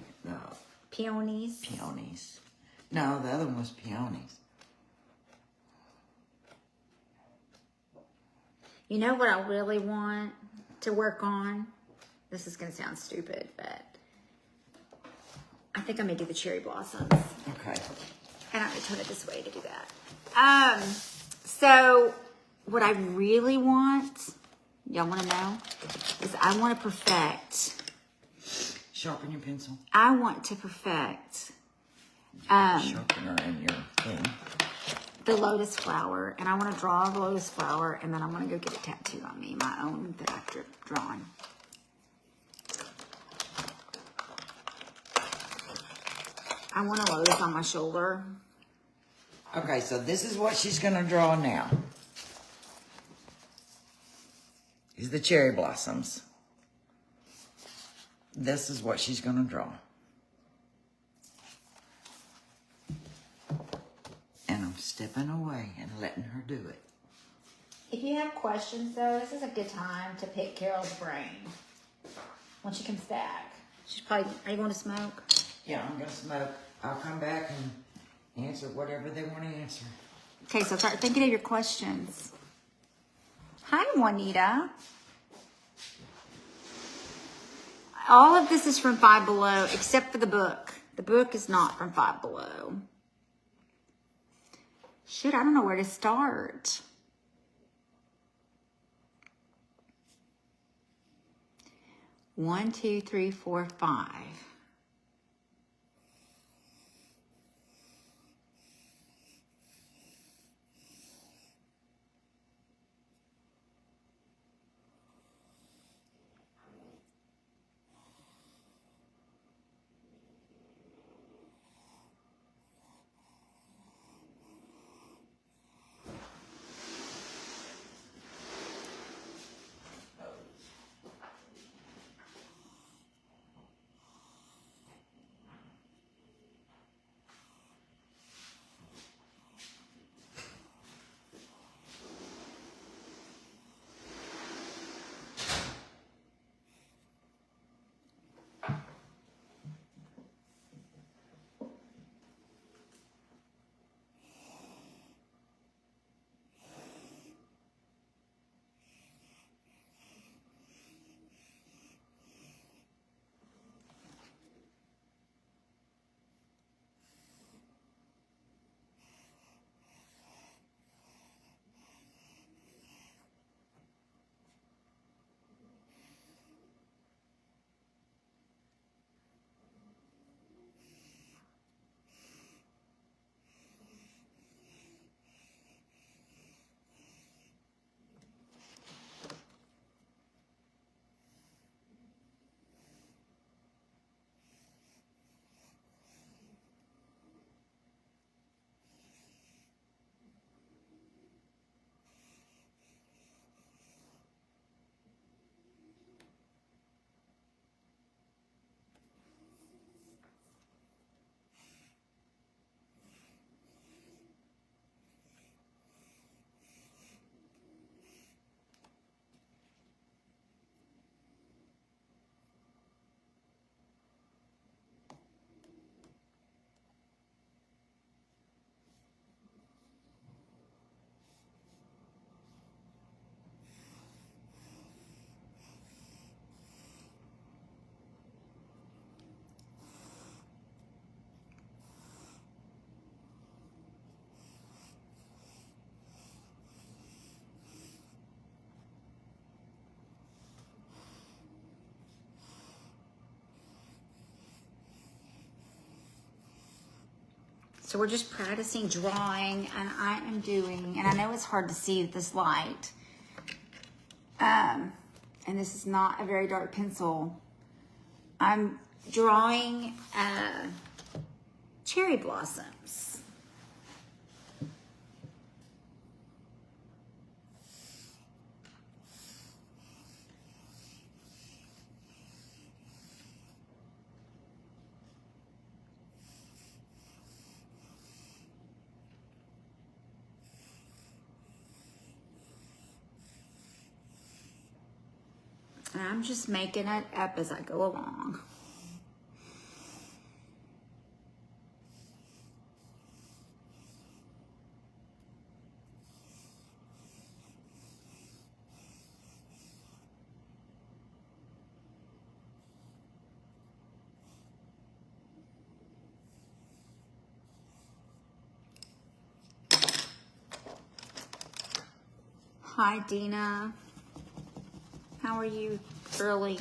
Peonies. peonies. No, the other one was peonies. You know what I really want to work on? This is going to sound stupid, but I think I may do the cherry blossoms. Okay. And I'm going to turn it this way to do that. So what I really want, y'all want to know, is I want to perfect. Sharpen your pencil. I want to perfect Sharpener in your thing. the lotus flower, and I want to draw the lotus flower, and then I'm going to go get it tattooed on me, my own that I've drawn. I want a lotus on my shoulder. Okay, so this is what she's going to draw now. Is the cherry blossoms. This is what she's going to draw. And I'm stepping away and letting her do it. If you have questions, though, this is a good time to pick Carole's brain when she comes back. She's probably, are you going to smoke? Yeah, I'm going to smoke. I'll come back and answer whatever they want to answer. Okay, so start thinking of your questions. Hi, Juanita. All of this is from Five Below, except for the book. The book is not from Five Below. Shit, I don't know where to start. One, two, three, four, five. So we're just practicing drawing, and I am doing, and I know it's hard to see with this light. And this is not a very dark pencil. I'm drawing cherry blossoms. And I'm just making it up as I go along. Hi, Dina. How are you early?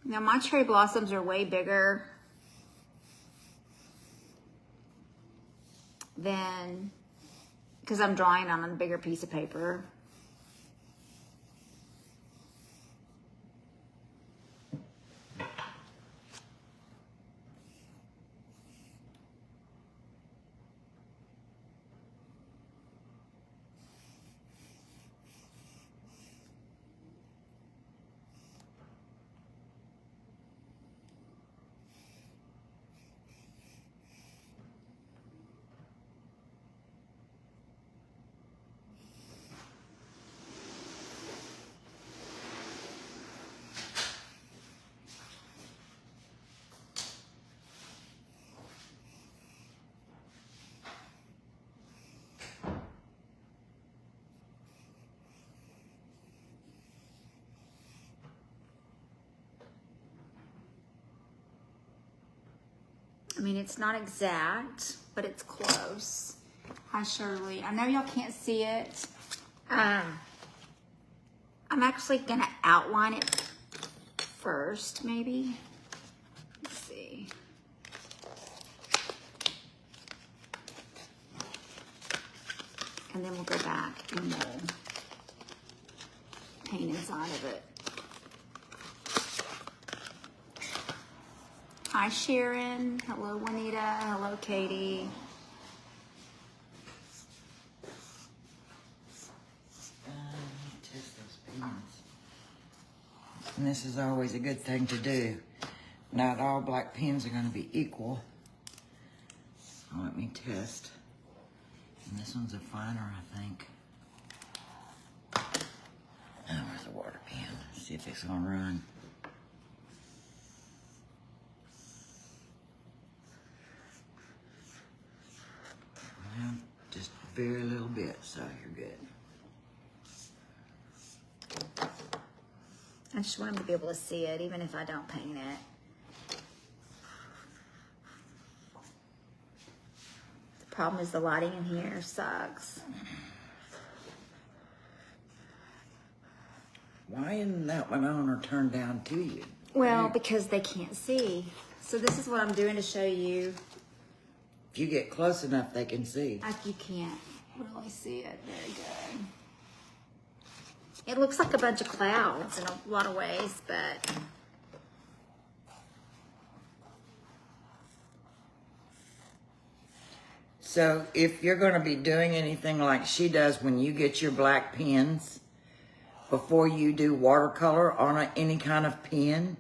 Now my cherry blossoms are way bigger than, because I'm drawing on a bigger piece of paper. I mean, it's not exact, but it's close. Hi, Shirley. I know y'all can't see it. I'm actually gonna outline it first, maybe. Let's see. And then we'll go back and we'll paint inside of it. Hi, Sharon. Hello, Juanita. Hello, Katie. Test those pens. And this is always a good thing to do. Not all black pens are going to be equal. So let me test. And this one's a finer, I think. Oh, where's the water pen? See if it's going to run. Well, just very little bit, so you're good. I just want them to be able to see it, even if I don't paint it. The problem is the lighting in here sucks. Why isn't that one on or turned down to you? Well, because they can't see. So this is what I'm doing to show you. If you get close enough, they can see. You can't really see it very good. It looks like a bunch of clouds in a lot of ways, but So if you're going to be doing anything like she does when you get your black pens, before you do watercolor on any kind of pen,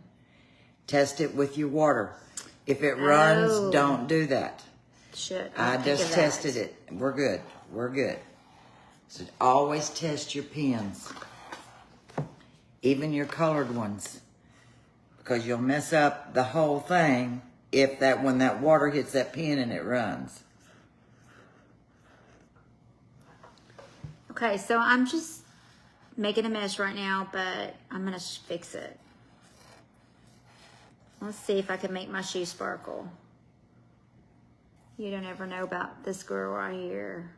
test it with your water. If it runs, don't do that. I just tested it. We're good. We're good. So always test your pens, even your colored ones, because you'll mess up the whole thing if that when that water hits that pen and it runs. Okay, so I'm just making a mess right now, but I'm gonna fix it. Let's see if I can make my shoe sparkle. You don't ever know about this girl right here.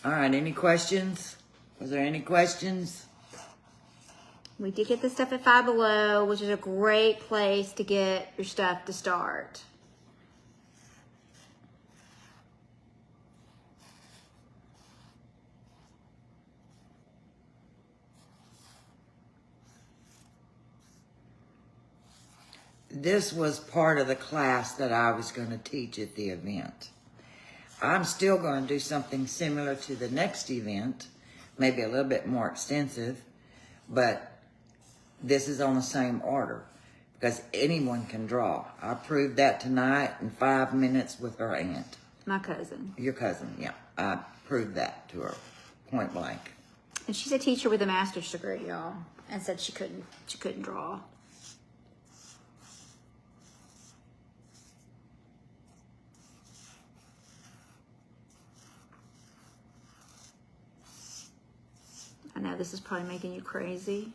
All right, any questions? Was there any questions? We did get the stuff at Five Below, which is a great place to get your stuff to start. This was part of the class that I was going to teach at the event. I'm still going to do something similar to the next event, maybe a little bit more extensive, but this is on the same order because anyone can draw. I proved that tonight in 5 minutes with her aunt. My cousin. Your cousin, yeah. I proved that to her, point blank. And she's a teacher with a master's degree, y'all, and said she couldn't draw. I know this is probably making you crazy.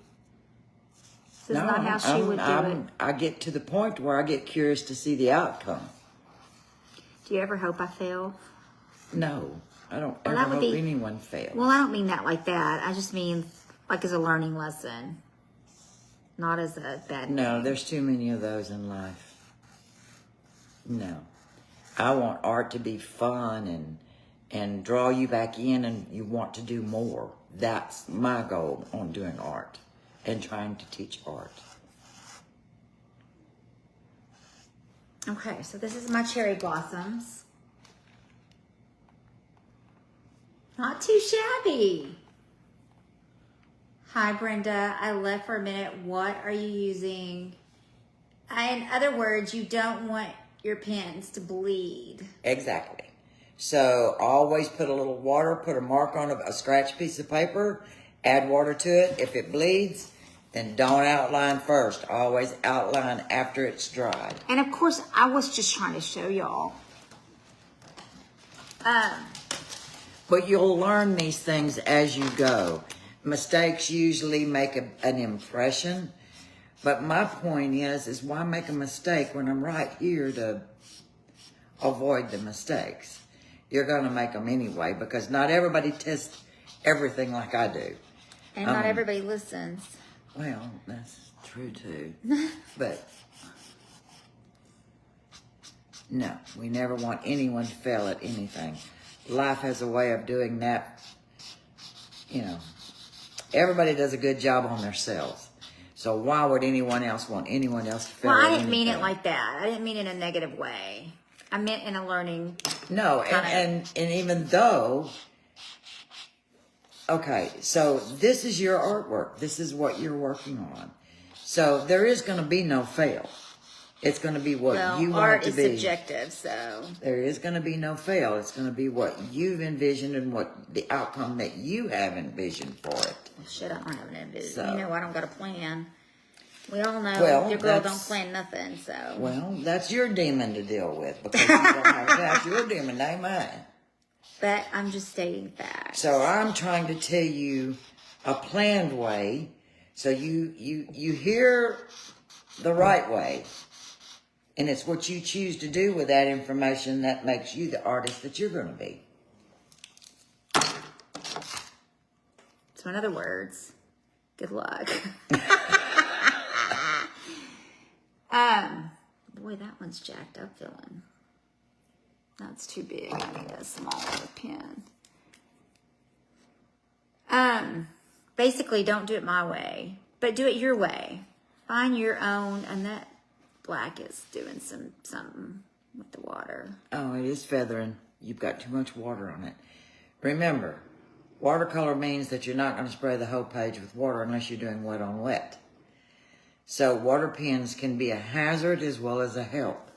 This is not how she would do it. I get to the point where I get curious to see the outcome. Do you ever hope I fail? No, I don't ever hope anyone fails. Well, I don't mean that like that. I just mean like as a learning lesson, not as a bad thing. No, there's too many of those in life. No. I want art to be fun and draw you back in and you want to do more. That's my goal on doing art and trying to teach art. Okay, so this is my cherry blossoms. Not too shabby. Hi, Brenda. I left for a minute. What are you using? In other words, you don't want your pens to bleed. Exactly. So always put a little water, put a mark on a scratch piece of paper, add water to it. If it bleeds, then don't outline first. Always outline after it's dried. And of course, I was just trying to show y'all. But you'll learn these things as you go. Mistakes usually make an impression. But my point is why make a mistake when I'm right here to avoid the mistakes? You're going to make them anyway because not everybody tests everything like I do. And not everybody listens. Well, that's true too. But no, we never want anyone to fail at anything. Life has a way of doing that. You know, everybody does a good job on themselves. So why would anyone else want anyone else to fail at anything? Well, I didn't mean it like that. I didn't mean it in a negative way. I meant in a learning. No, and even though, okay, so this is your artwork. This is what you're working on. So there is going to be no fail. It's going to be what you want it to be. Art is subjective, so. There is going to be no fail. It's going to be what you've envisioned and what the outcome that you have envisioned for it. Well, shit, I don't have an envision. So, you know, I don't got a plan. We all know your girl don't plan nothing, so. Well, that's your demon to deal with because you don't have, that's your demon, not mine. But I'm just stating facts. So I'm trying to tell you a planned way so you hear the right way. And it's what you choose to do with that information that makes you the artist that you're going to be. So in other words, good luck. Boy, that one's jacked up feeling. That's too big. I need a smaller pen. Basically, don't do it my way, but do it your way. Find your own, and that black is doing something with the water. Oh, it is feathering. You've got too much water on it. Remember, watercolor means that you're not going to spray the whole page with water unless you're doing wet on wet. So water pens can be a hazard as well as a help.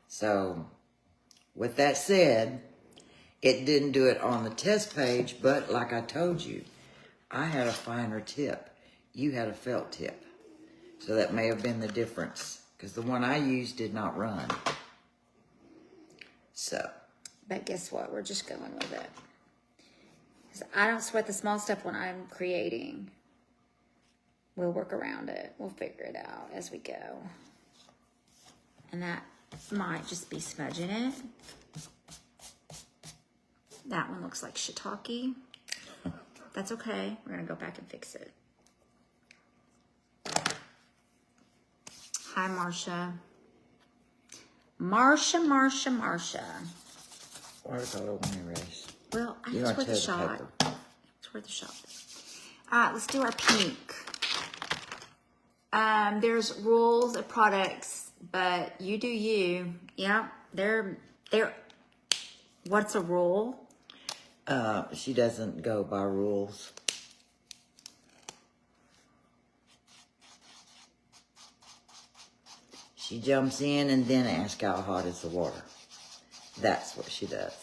So with that said, it didn't do it on the test page, but like I told you, I had a finer tip. You had a felt tip. So that may have been the difference. Because the one I used did not run. So. But guess what? We're just going with it. 'Cause I don't sweat the small stuff when I'm creating. We'll work around it. We'll figure it out as we go. And that might just be smudging it. That one looks like shiitake. That's okay. We're going to go back and fix it. Hi, Marcia. Marcia. Watercolor one erase. Well, I You're think it's gonna worth a tear the shot. paper. It's worth a shot. All right, let's do our pink. There's rules of products, but you do you. Yeah, they're. What's a rule? She doesn't go by rules. She jumps in and then asks how hot is the water. That's what she does.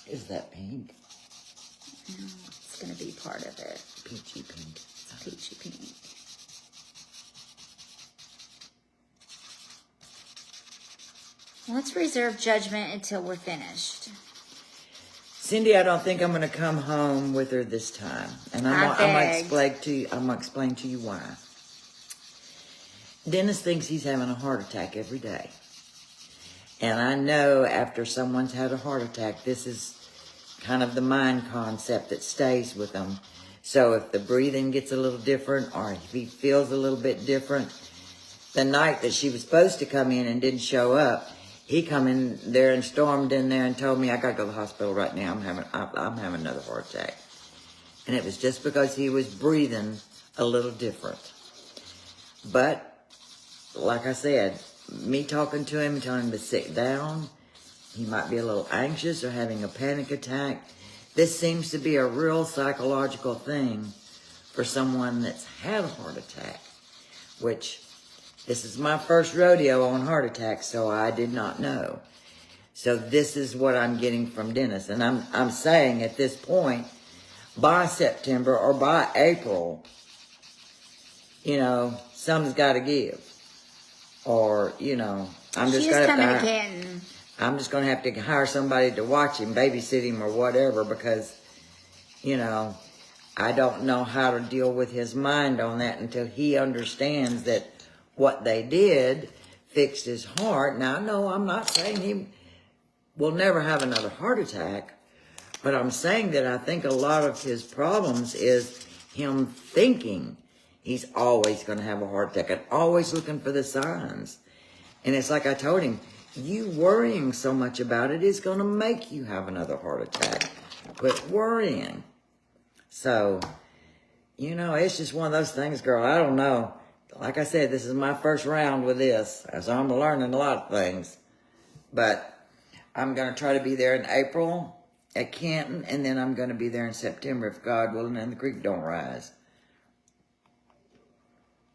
Is that pink? No, it's going to be part of it. Peachy pink. Peachy pink. Let's reserve judgment until we're finished. Cindy, I don't think I'm going to come home with her this time. And I'm going to explain to you why. Dennis thinks he's having a heart attack every day. And I know after someone's had a heart attack, this is kind of the mind concept that stays with them. So if the breathing gets a little different or if he feels a little bit different, the night that she was supposed to come in and didn't show up, he come in there and stormed in there and told me, I got to go to the hospital right now. I'm having another heart attack. And it was just because he was breathing a little different. But like I said, me talking to him, telling him to sit down, he might be a little anxious or having a panic attack. This seems to be a real psychological thing for someone that's had a heart attack, which this is my first rodeo on heart attacks, so I did not know. So this is what I'm getting from Dennis. And I'm saying at this point, by September or by April, you know, something's got to give. Or, you know, I'm just going to have to hire somebody to watch him, babysit him or whatever, because, you know, I don't know how to deal with his mind on that until he understands that what they did fixed his heart. Now, no, I'm not saying he will never have another heart attack, but I'm saying that I think a lot of his problems is him thinking he's always going to have a heart attack and always looking for the signs. And it's like I told him, you worrying so much about it is going to make you have another heart attack. Quit worrying. So, you know, it's just one of those things, girl. I don't know. Like I said, this is my first round with this. So I'm learning a lot of things. But I'm going to try to be there in April at Canton. And then I'm going to be there in September, if God willing, and the creek don't rise.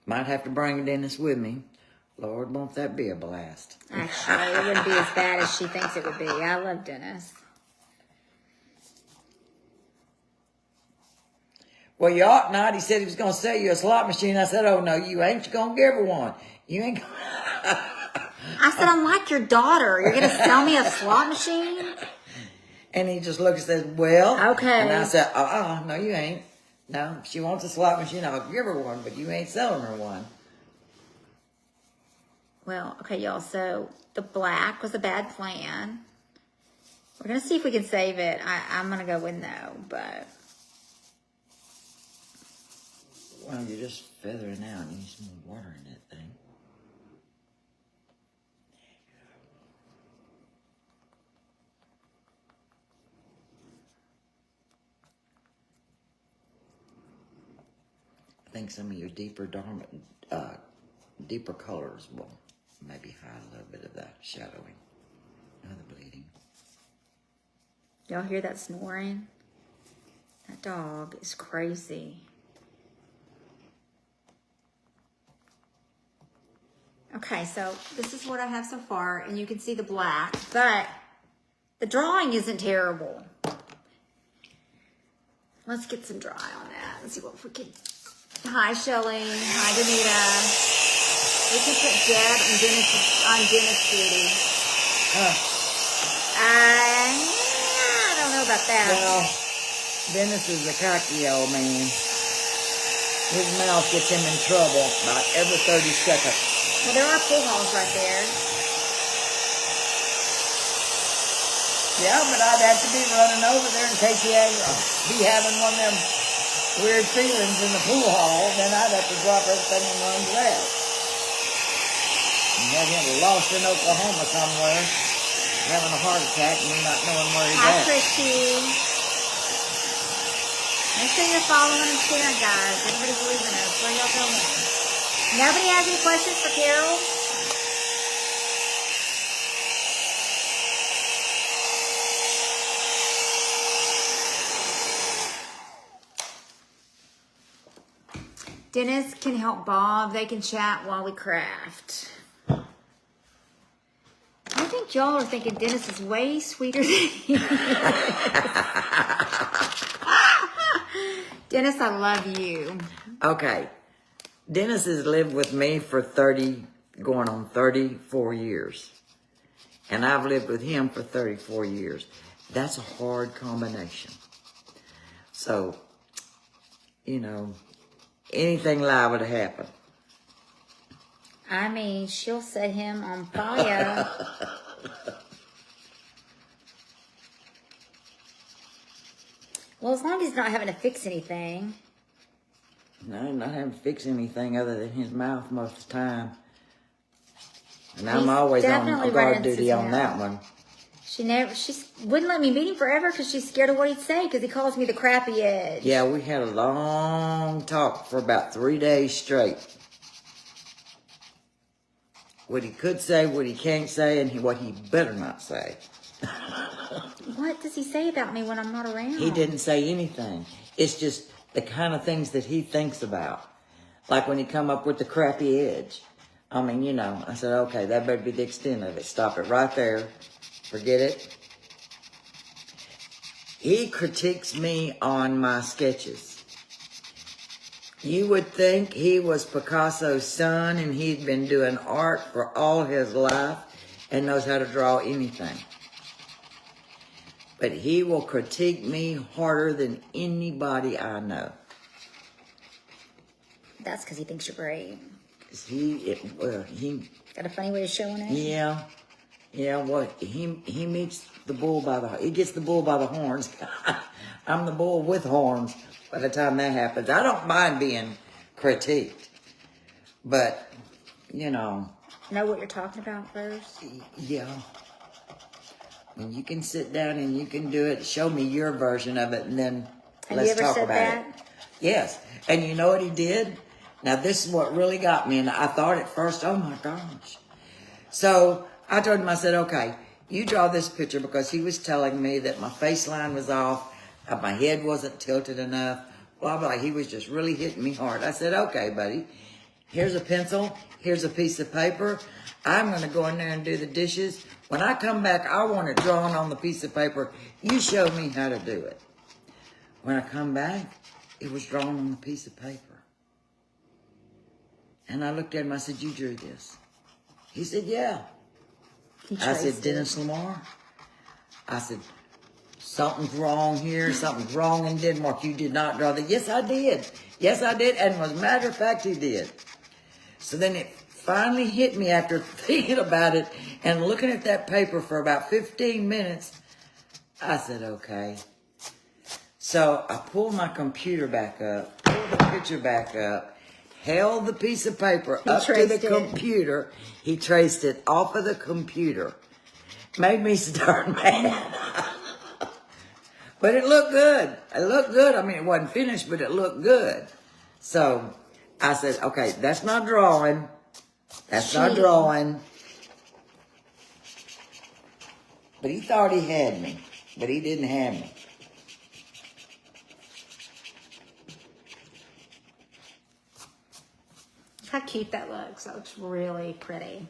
Might have to bring Dennis with me. Lord, won't that be a blast? Actually, it wouldn't be as bad as she thinks it would be. I love Dennis. Well, you ought not. He said he was going to sell you a slot machine. I said, oh, no, you ain't. You're going to give her one. You ain't going I said, I'm like your daughter. You're going to sell me a slot machine? And he just looked and said, well. Okay. And I said, no, you ain't. No, if she wants a slot machine, I'll give her one, but you ain't selling her one. Well, okay, y'all. So the black was a bad plan. We're going to see if we can save it. I'm going to go with no, but. Well, you're just feathering out. You need some more water in that thing. I think some of your deeper colors will maybe hide a little bit of that shadowing. Now the bleeding. Y'all hear that snoring? That dog is crazy. Okay, so this is what I have so far, and you can see the black, but the drawing isn't terrible. Let's get some dry on that and see what we can. Hi, Shelly. Hi, Danita. We can put Deb and Dennis on Dennis duty. I don't know about that. Well, Dennis is a cocky old man. His mouth gets him in trouble about every 30 seconds. Well, there are pool halls right there. Yeah, but I'd have to be running over there in case he be having one of them weird feelings in the pool hall. Then I'd have to drop everything and run to that. And have him lost in Oklahoma somewhere, having a heart attack and me not knowing where he's Hi, at. Christy. Make sure you're following and sharing, guys. Everybody's leaving us. Where y'all going? Nobody has any questions for Carole? Dennis can help Bob. They can chat while we craft. I think y'all are thinking Dennis is way sweeter than he is. Dennis, I love you. Okay. Dennis has lived with me for going on 34 years. And I've lived with him for 34 years. That's a hard combination. So, you know, anything liable to happen. I mean, she'll set him on fire. Well, as long as he's not having to fix anything. No, I'm not having to fix anything other than his mouth most of the time. And I'm He's always on definitely guard running his duty on that mouth. one. She wouldn't let me meet him forever because she's scared of what he'd say because he calls me the Crafty Edge. Yeah, we had a long talk for about 3 days straight. What he could say, what he can't say, and what he better not say. What does he say about me when I'm not around? He didn't say anything. It's just the kind of things that he thinks about. Like when he come up with the Crafty Edge. I mean, you know, I said, okay, that better be the extent of it. Stop it right there. Forget it. He critiques me on my sketches. You would think he was Picasso's son and he'd been doing art for all his life and knows how to draw anything. But he will critique me harder than anybody I know. That's because he thinks you're great. He Got a funny way of showing it? yeah, well, he meets the bull he gets the bull by the horns. I'm the bull with horns by the time that happens. I don't mind being critiqued, but, you know. Know what you're talking about first? Yeah. And you can sit down and you can do it. Show me your version of it, and then let's talk about it. Yes. And you know what he did? Now, this is what really got me. And I thought at first, oh, my gosh. So I told him, I said, okay, you draw this picture because he was telling me that my face line was off, my head wasn't tilted enough, blah, blah. He was just really hitting me hard. I said, okay, buddy, here's a pencil. Here's a piece of paper. I'm going to go in there and do the dishes. When I come back, I want it drawn on the piece of paper. You show me how to do it. When I come back, it was drawn on the piece of paper. And I looked at him, I said, you drew this? He said, yeah. I said, Dennis Lamar? I said, something's wrong here, something's wrong in Denmark. You did not draw that. Yes, I did. Yes, I did. And as a matter of fact, he did. So then it finally hit me after thinking about it and looking at that paper for about 15 minutes. I said, okay. So I pulled my computer back up, pulled the picture back up, held the piece of paper up to the computer. He traced it off of the computer. Made me start mad. But it looked good. It looked good. I mean, it wasn't finished, but it looked good. So I said, okay, that's not drawing. That's not drawing. But he thought he had me. But he didn't have me. How cute that looks. That looks really pretty.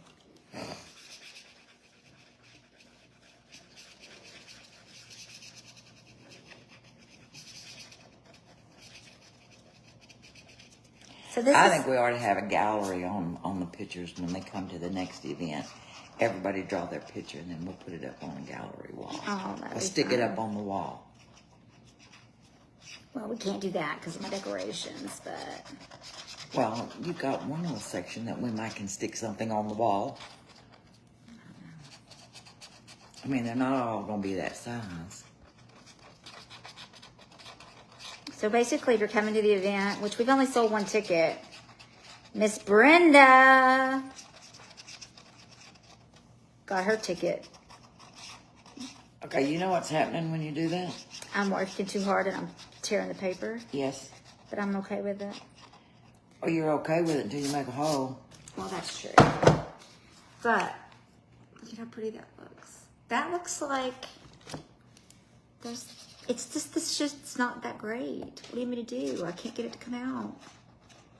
So this I is, think we ought to have a gallery on the pictures when they come to the next event. Everybody draw their picture, and then we'll put it up on a gallery wall. oh, that'd Or be stick it fun. up on the wall. Well, we can't do that because of my decorations, but Well, you got one little section that we might can stick something on the wall. I mean, they're not all gonna be that size. so basically, if you're coming to the event, which we've only sold one ticket, Miss Brenda got her ticket. Okay, you know what's happening when you do that? I'm working too hard and I'm tearing the paper, Yes. but I'm okay with it. Oh, you're okay with it until you make a hole. Well, that's true. But look at how pretty that looks. That looks like it's just not that great. What do you want me to do? I can't get it to come out.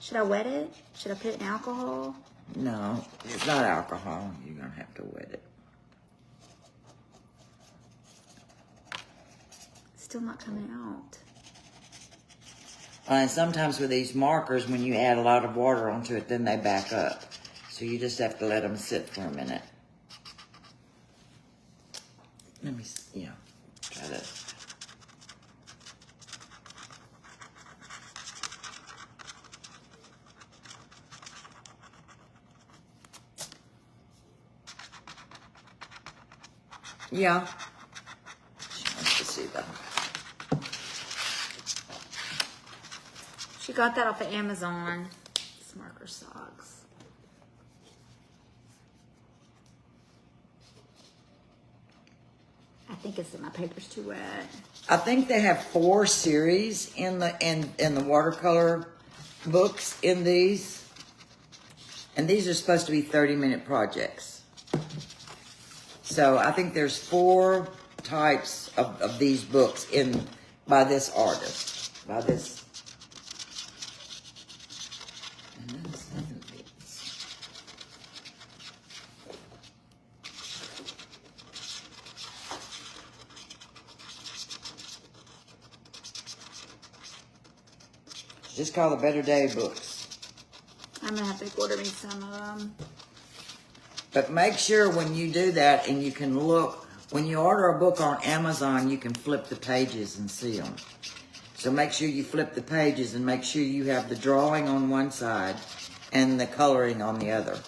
Should I wet it? Should I put it in alcohol? No, it's not alcohol. You're gonna have to wet it. It's still not coming out. And sometimes with these markers, when you add a lot of water onto it, then they back up. So you just have to let them sit for a minute. Let me, try this. Yeah. She wants to see that. She got that off of Amazon. This marker sucks. I think it's that my paper's too wet. I think they have 4 series in the watercolor books in these. And these are supposed to be 30-minute projects. So I think there's 4 types of these books by this artist. By this. And then 7 beats. Just call the Better Day books. I'm gonna have to order me some of them. But make sure when you do that, and you can look, when you order a book on Amazon, you can flip the pages and see them. So make sure you flip the pages and make sure you have the drawing on one side and the coloring on the other.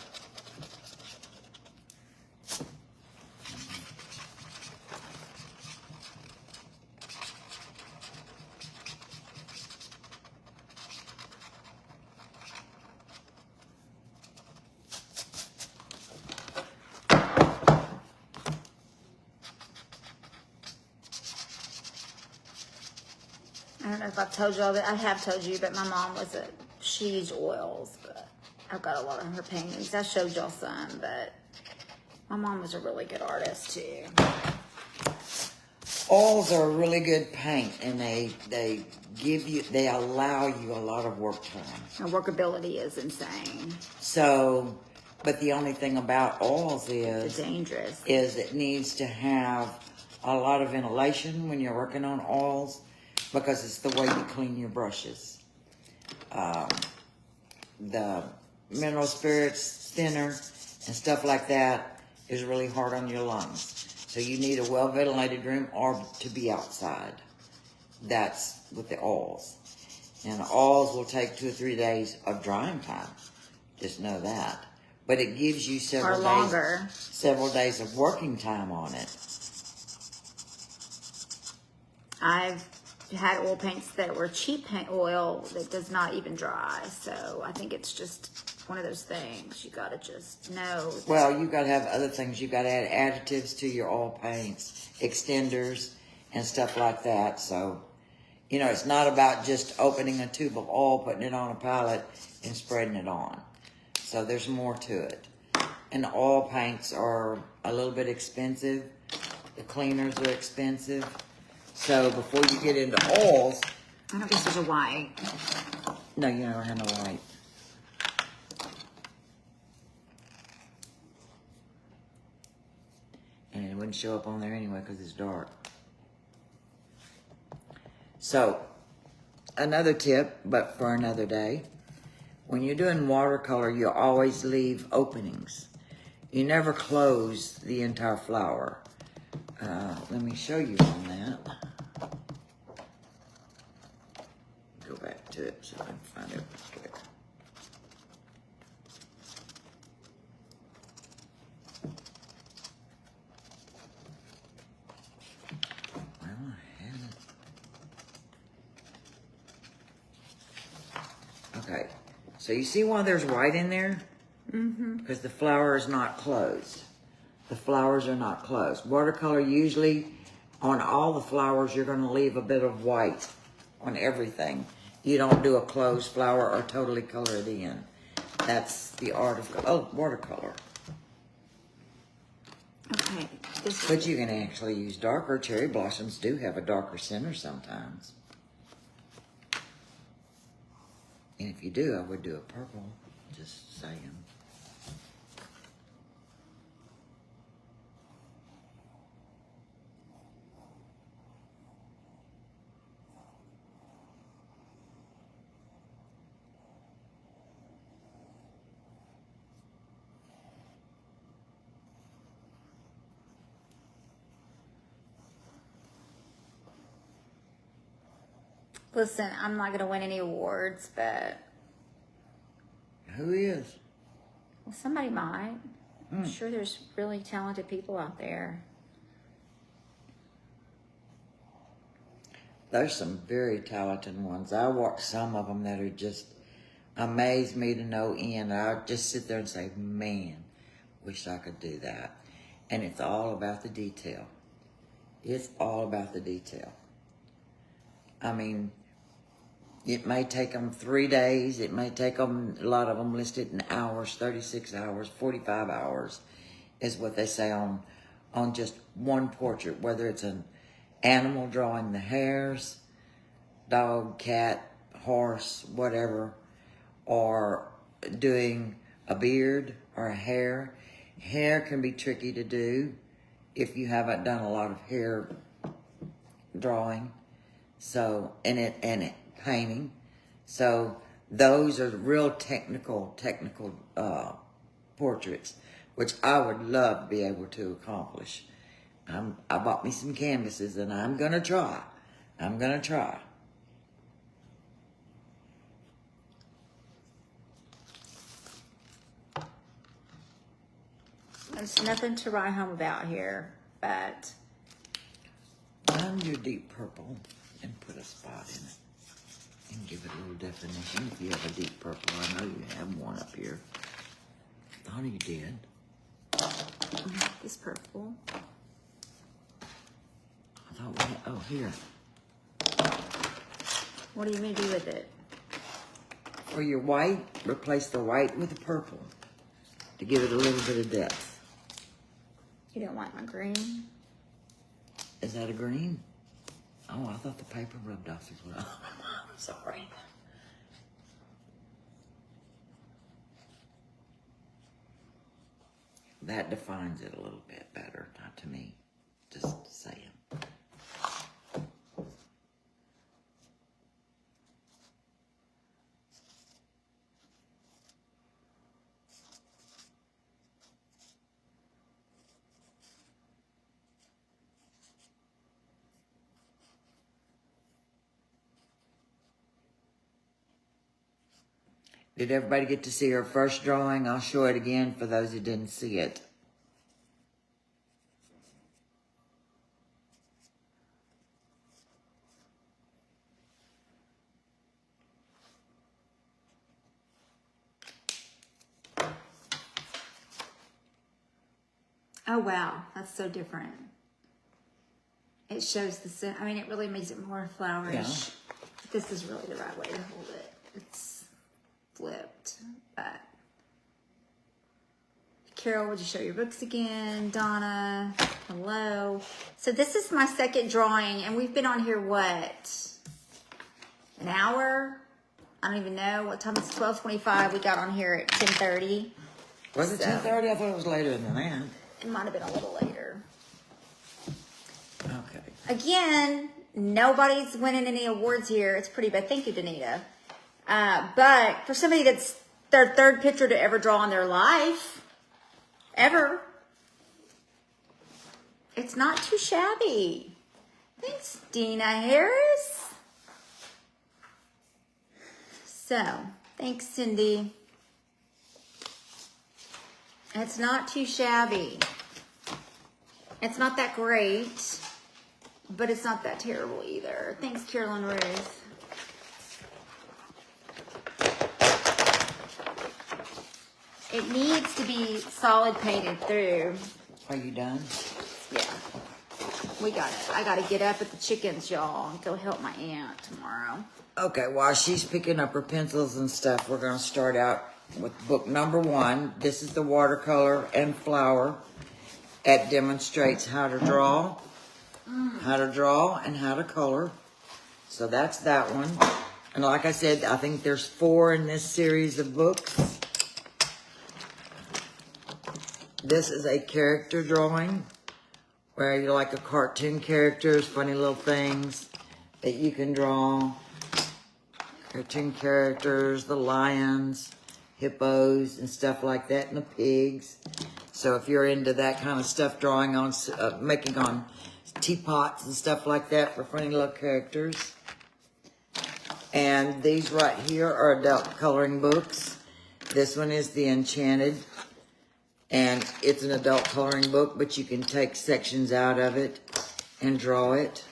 I don't know if I've told you all that. I have told you, but my mom she used oils, but I've got a lot of her paintings. I showed y'all some, but my mom was a really good artist too. Oils are a really good paint, and they allow you a lot of work time. Her workability is insane. So, but the only thing about oils It's dangerous. is it needs to have a lot of ventilation when you're working on oils, because it's the way you clean your brushes. The mineral spirits thinner and stuff like that is really hard on your lungs. So you need a well-ventilated room or to be outside. That's with the oils. And the oils will take 2 or 3 days of drying time. Just know that. But it gives you several days of working time on it. I've had oil paints that were cheap paint oil that does not even dry. So I think it's just one of those things. You gotta just know. Well, you gotta have other things. You gotta add additives to your oil paints, extenders, and stuff like that. So, it's not about just opening a tube of oil, putting it on a palette, and spreading it on. So there's more to it. And the oil paints are a little bit expensive. The cleaners are expensive. So before you get into oils... I don't guess there's a white. No, you don't have no white. And it wouldn't show up on there anyway because it's dark. So, another tip, but for another day. when you're doing watercolor, you always leave openings. You never close the entire flower. Let me show you on that. Go back to it so I can find it quick. Well, I had it. Okay, so you see why there's white in there? Mm-hmm. Because the flower is not closed. The flowers are not closed. Watercolor, usually on all the flowers, you're going to leave a bit of white on everything. You don't do a closed flower or totally color it in. That's the art of watercolor. Okay. But you can actually use darker. Cherry blossoms do have a darker center sometimes. And if you do, I would do a purple. Just saying. Listen, I'm not going to win any awards, but... Who is? Well, somebody might. I'm sure there's really talented people out there. There's some very talented ones. I watch some of them that are just amaze me to no end. I just sit there and say, man, wish I could do that. And it's all about the detail. It's all about the detail. I mean, it may take them 3 days. It may take them, a lot of them listed in hours, 36 hours, 45 hours is what they say on just one portrait, whether it's an animal drawing the hairs, dog, cat, horse, whatever, or doing a beard or a hair. Hair can be tricky to do if you haven't done a lot of hair drawing. So, and it painting. So those are real technical portraits, which I would love to be able to accomplish. I bought me some canvases and I'm gonna try. There's nothing to write home about here, but... Find your deep purple and put a spot in it. And give it a little definition if you have a deep purple. I know you have one up here. Thought you did. This purple. I thought we had, oh, here. What are you going to do with it? For your white, replace the white with the purple to give it a little bit of depth. You don't want my green? Is that a green? Oh, I thought the paper rubbed off as well. I'm sorry. That defines it a little bit better, not to me. Just saying. Did everybody get to see her first drawing? I'll show it again for those who didn't see it. Oh, wow. That's so different. It shows the... I mean, it really makes it more flourish. Yeah. This is really the right way to hold it. It's flipped, but... Carole, would you show your books again? Donna, hello. So this is my second drawing, and we've been on here, what? An hour? I don't even know. What time is it? 12:25. We got on here at 10:30. Was it 10:30? I thought it was later than that. It might have been a little later. Okay. Again, nobody's winning any awards here. It's pretty bad. Thank you, Danita. But for somebody that's their third picture to ever draw in their life, ever, it's not too shabby. Thanks, Dina Harris. So, thanks, Cindy. It's not too shabby. It's not that great, but it's not that terrible either. Thanks, Carolyn Ruth. It needs to be solid painted through. Are you done? Yeah. We got it. I got to get up at the chickens, y'all, and go help my aunt tomorrow. Okay, while she's picking up her pencils and stuff, we're going to start out with book number 1. This is the watercolor and flower. It demonstrates how to draw, and how to color. So that's that one. And like I said, I think there's 4 in this series of books. This is a character drawing where you like a cartoon characters, funny little things that you can draw. Cartoon characters, the lions, hippos, and stuff like that, and the pigs. So if you're into that kind of stuff, drawing on, making on teapots and stuff like that for funny little characters. And these right here are adult coloring books. This one is The Enchanted. And it's an adult coloring book, but you can take sections out of it and draw it.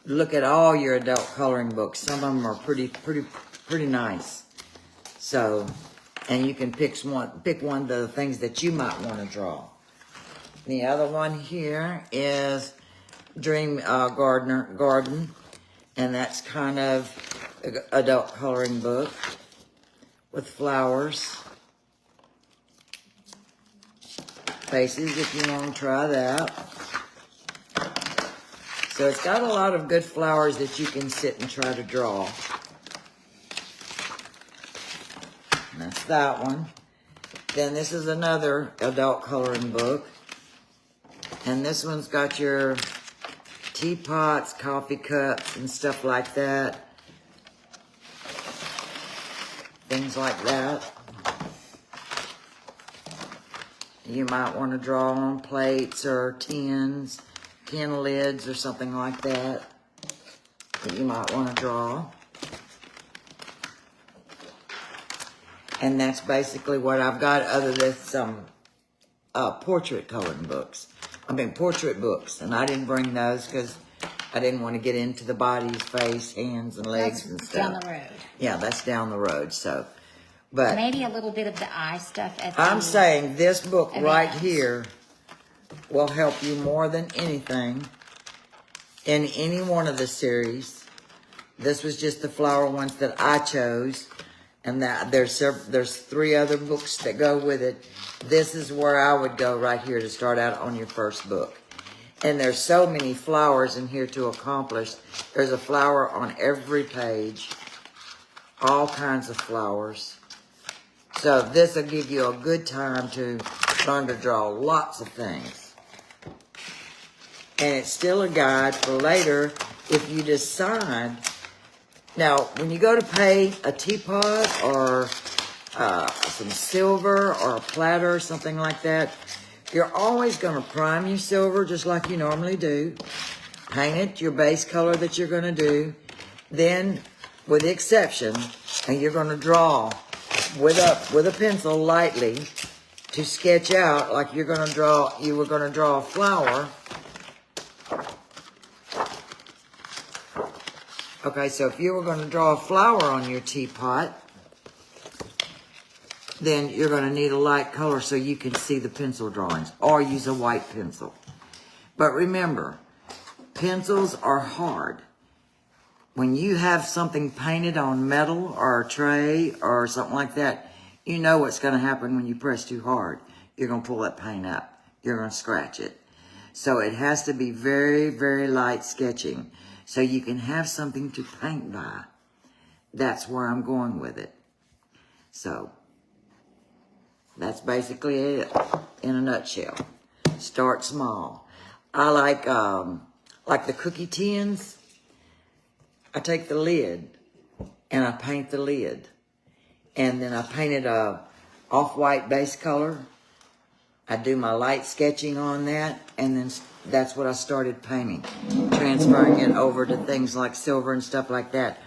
Look at all your adult coloring books. Some of them are pretty nice. So, and you can pick one of the things that you might want to draw. The other one here is Dream Garden, and that's kind of an adult coloring book with flowers. Faces, if you want to try that. So it's got a lot of good flowers that you can sit and try to draw. And that's that one. Then this is another adult coloring book. And this one's got your teapots, coffee cups, and stuff like that. Things like that. You might want to draw on plates or tins, tin lids or something like that you might want to draw. And that's basically what I've got, other than some portrait coloring books. Portrait books. And I didn't bring those because I didn't want to get into the body's face, hands, and legs and stuff. Down the road. Yeah, that's down the road. So, but maybe a little bit of the eye stuff at I'm saying this book right events. here will help you more than anything in any one of the series. This was just the flower ones that I chose, and that there's 3 other books that go with it. This is where I would go right here to start out on your first book. And there's so many flowers in here to accomplish. There's a flower on every page, all kinds of flowers. So this will give you a good time to learn to draw lots of things. And it's still a guide for later if you decide. Now, when you go to pay a teapot or some silver or a platter or something like that, you're always going to prime your silver just like you normally do. Paint it your base color that you're going to do. Then, with the exception, and you're going to draw with a pencil lightly to sketch out like you were going to draw a flower. Okay, so if you were going to draw a flower on your teapot, then you're going to need a light color so you can see the pencil drawings, or use a white pencil. But remember, pencils are hard. When you have something painted on metal or a tray or something like that, you know what's going to happen when you press too hard. You're going to pull that paint up. You're going to scratch it. So it has to be very, very light sketching so you can have something to paint by. That's where I'm going with it. So that's basically it in a nutshell. Start small. I like the cookie tins. I take the lid and I paint the lid. And then I painted a off-white base color. I do my light sketching on that, and then that's what I started painting, transferring it over to things like silver and stuff like that.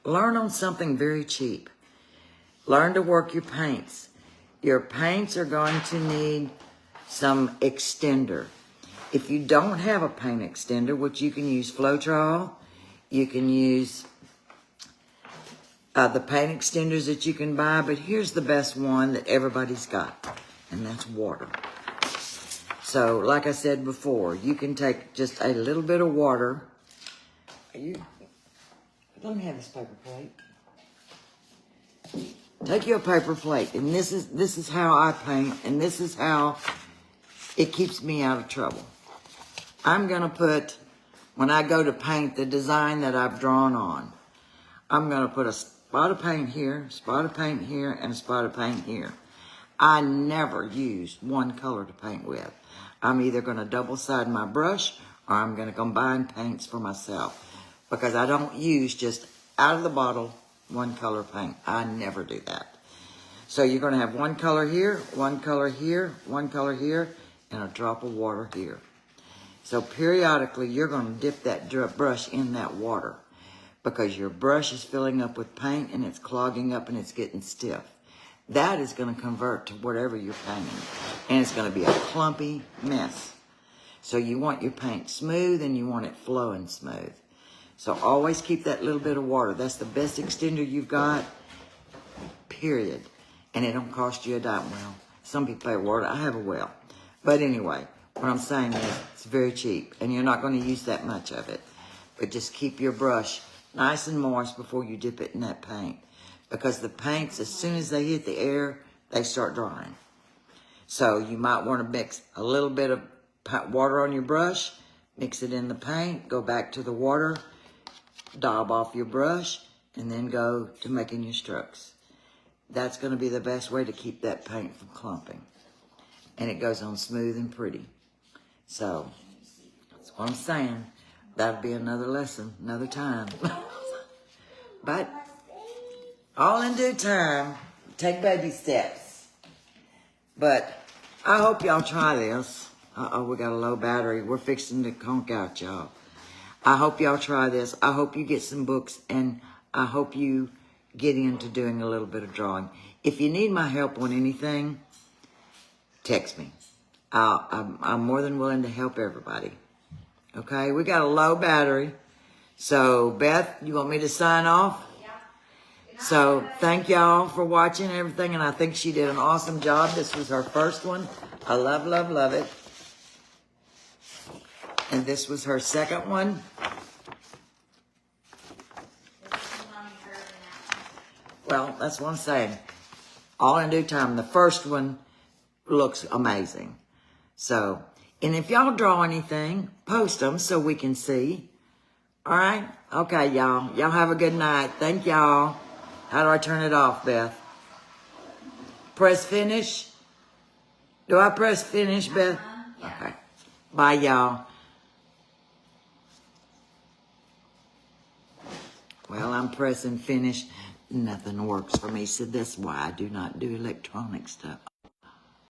Learn on something very cheap. Learn to work your paints. Your paints are going to need some extender. If you don't have a paint extender, which you can use Floetrol, you can use the paint extenders that you can buy, but here's the best one that everybody's got, and that's water. So, like I said before, you can take just a little bit of water. Let me have this paper plate. Take your paper plate, and this is how I paint, and this is how it keeps me out of trouble. I'm gonna put, when I go to paint the design that I've drawn on, I'm gonna put a spot of paint here, spot of paint here, and a spot of paint here. I never use one color to paint with. I'm either gonna double side my brush, or I'm gonna combine paints for myself, because I don't use just out of the bottle one color paint. I never do that. So you're gonna have one color here, one color here, one color here, and a drop of water here. So periodically, you're gonna dip that brush in that water, because your brush is filling up with paint and it's clogging up and it's getting stiff. That is gonna convert to whatever you're painting, and it's gonna be a clumpy mess. So you want your paint smooth and you want it flowing smooth. So always keep that little bit of water. That's the best extender you've got, period. And it don't cost you a dime. Well, some people pay water. I have a well. But anyway, what I'm saying is it's very cheap, and you're not going to use that much of it. But just keep your brush nice and moist before you dip it in that paint. Because the paints, as soon as they hit the air, they start drying. So you might want to mix a little bit of water on your brush, mix it in the paint, go back to the water, daub off your brush, and then go to making your strokes. That's going to be the best way to keep that paint from clumping. And it goes on smooth and pretty. So, that's what I'm saying. That'll be another lesson, another time. But, all in due time, take baby steps. But, I hope y'all try this. Uh-oh, we got a low battery. We're fixing to conk out, y'all. I hope y'all try this. I hope you get some books, and I hope you get into doing a little bit of drawing. If you need my help on anything, text me. I'm more than willing to help everybody. Okay, we got a low battery. So, Beth, you want me to sign off? Yeah. So, thank y'all for watching everything, and I think she did an awesome job. This was her first one. I love, love, love it. And this was her second one. Well, that's what I'm saying. All in due time. The first one looks amazing. So, and if y'all draw anything, post them so we can see. All right? Okay, y'all. Y'all have a good night. Thank y'all. How do I turn it off, Beth? Press finish? Do I press finish, Beth? Yeah. Okay. Bye, y'all. Well, I'm pressing finish. Nothing works for me, so that's why I do not do electronic stuff.